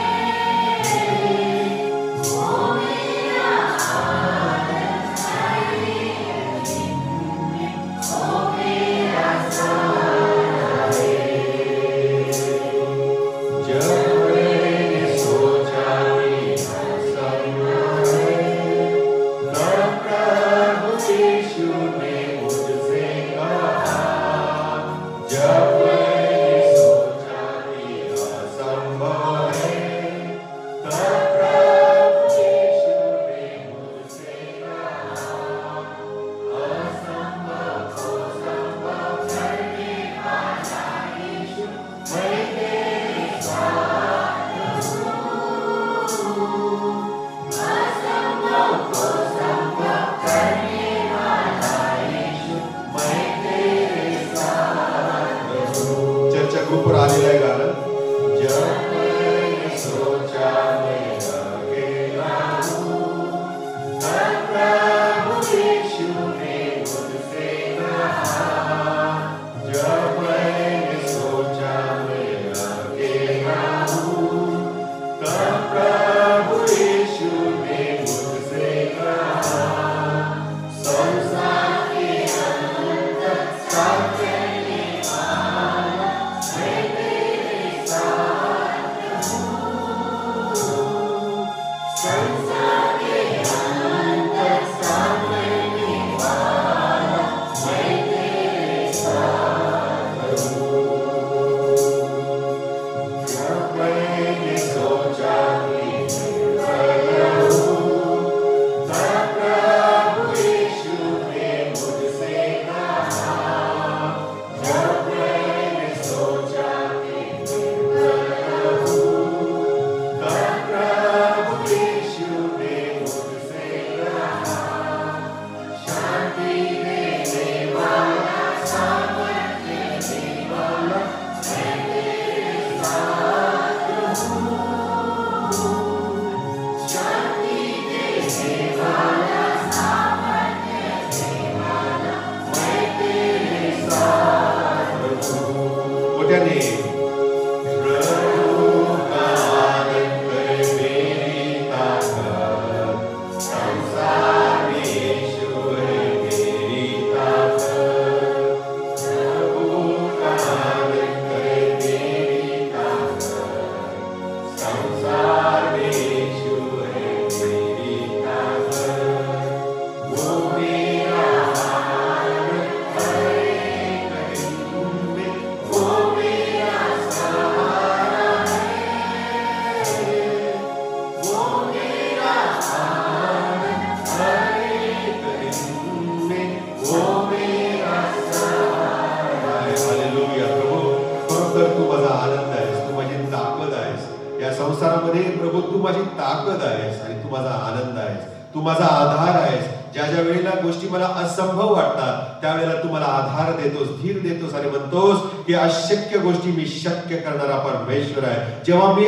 संसार में यीशु है मेरी ताकत, वो मेरा आनंद हर एक दिन में, वो मेरा सहारा है, वो मेरा आनंद हर एक दिन में, वो मेरा सहारा है। हालेलुया प्रभू, खरोखर तू माझा आनंद आहेस, तू माझी ताकद आहेस या संसारामध्ये प्रभू, तू माझी ताकद आहेस आणि तू माझा आनंद आहेस, तू माझा आधार आहेस. ज्या ज्या वेळेला गोष्टी मला असंभव वाटतात त्यावेळेला तू मला आधार देतोस, धीर देतोस आणि म्हणतोस की अशक्य गोष्टी मी शक्य करणारा परमेश्वर आहे. जेव्हा मी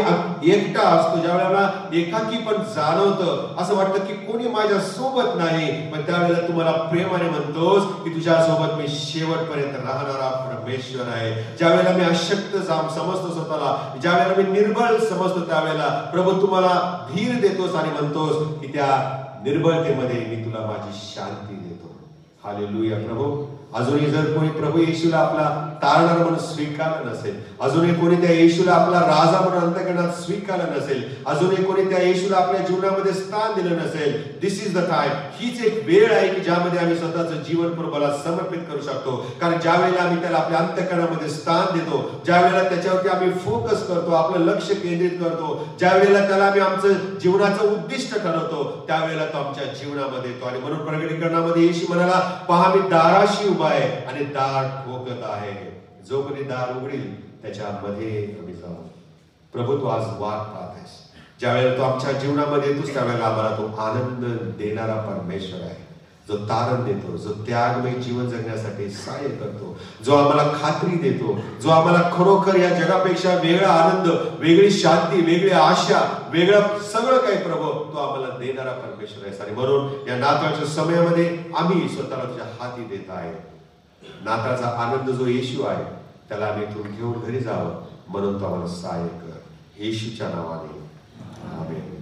एकटा असतो, ज्या वेळेला एकाकी पण जाणवतं, असं वाटतं की कोणी माझ्या सोबत नाही, पण त्यावेळेला तू मला प्रेमाने म्हणतोस की तुझ्या सोबत मी शेवटपर्यंत राहणारा परमेश्वर आहे. ज्या वेळेला मी अशक्त समजतो स्वतःला, ज्या वेळेला मी निर्बळ समजतो, त्यावेळेला प्रभू तू मला धीर देतोस आणि म्हणतोस की त्या निर्बळतेमध्ये मी तुला माझी शांती देतो. हालेलुया प्रभू. अजूनही जर कोणी प्रभू येशूला आपला तारणार म्हणून स्वीकारलं नसेल, अजूनही कोणी त्या येशूला आपला राजा म्हणून अंतःकरणात स्वीकारलं नसेल, अजूनही कोणी त्या येशूला आपल्या जीवनामध्ये स्थान दिलं नसेल, दिस इज द टाइम. हीच एक वेळ आहे की ज्यामध्ये आम्ही स्वतःचं जीवन प्रभूला समर्पित करू शकतो. कारण ज्या वेळेला आम्ही त्याला आपल्या अंतःकरणामध्ये स्थान देतो, ज्या वेळेला त्याच्यावरती आम्ही फोकस करतो, आपलं लक्ष केंद्रित करतो, ज्या वेळेला त्याला आम्ही आमचं जीवनाचं उद्दिष्ट ठरवतो, त्यावेळेला तो आमच्या जीवनामध्ये येतो. आणि म्हणून प्रकटीकरणामध्ये येशू म्हणाला, पहा मी दाराशी उभा आहे आणि दार ठोकत आहे, जो कोणी दार उघडील त्याच्यामध्ये आम्ही जाऊ. प्रभू तू आज वाट पाहत आहेस. ज्या वेळेला तो आमच्या जीवनामध्ये येतोस त्यावेळेला आम्हाला तो आनंद देणारा परमेश्वर आहे, जो तारण देतो, जो त्यागमय जीवन जगण्यासाठी सहाय्य करतो, जो आम्हाला खात्री देतो, जो आम्हाला खरोखर या जगापेक्षा वेगळा आनंद, वेगळी शांती, वेगळी आशा, वेगळं सगळं काही प्रभू तो आम्हाला देणारा परमेश्वर आहे. आणि म्हणून या नाताळच्या समयामध्ये आम्ही स्वतःला तुझ्या हाती देत आहे. नाताळचा आनंद जो येशू आहे त्याला आम्ही इथून घेऊन घरी जावं म्हणून तो आम्हाला सहाय्य कर, येशूच्या नावाने आमेन.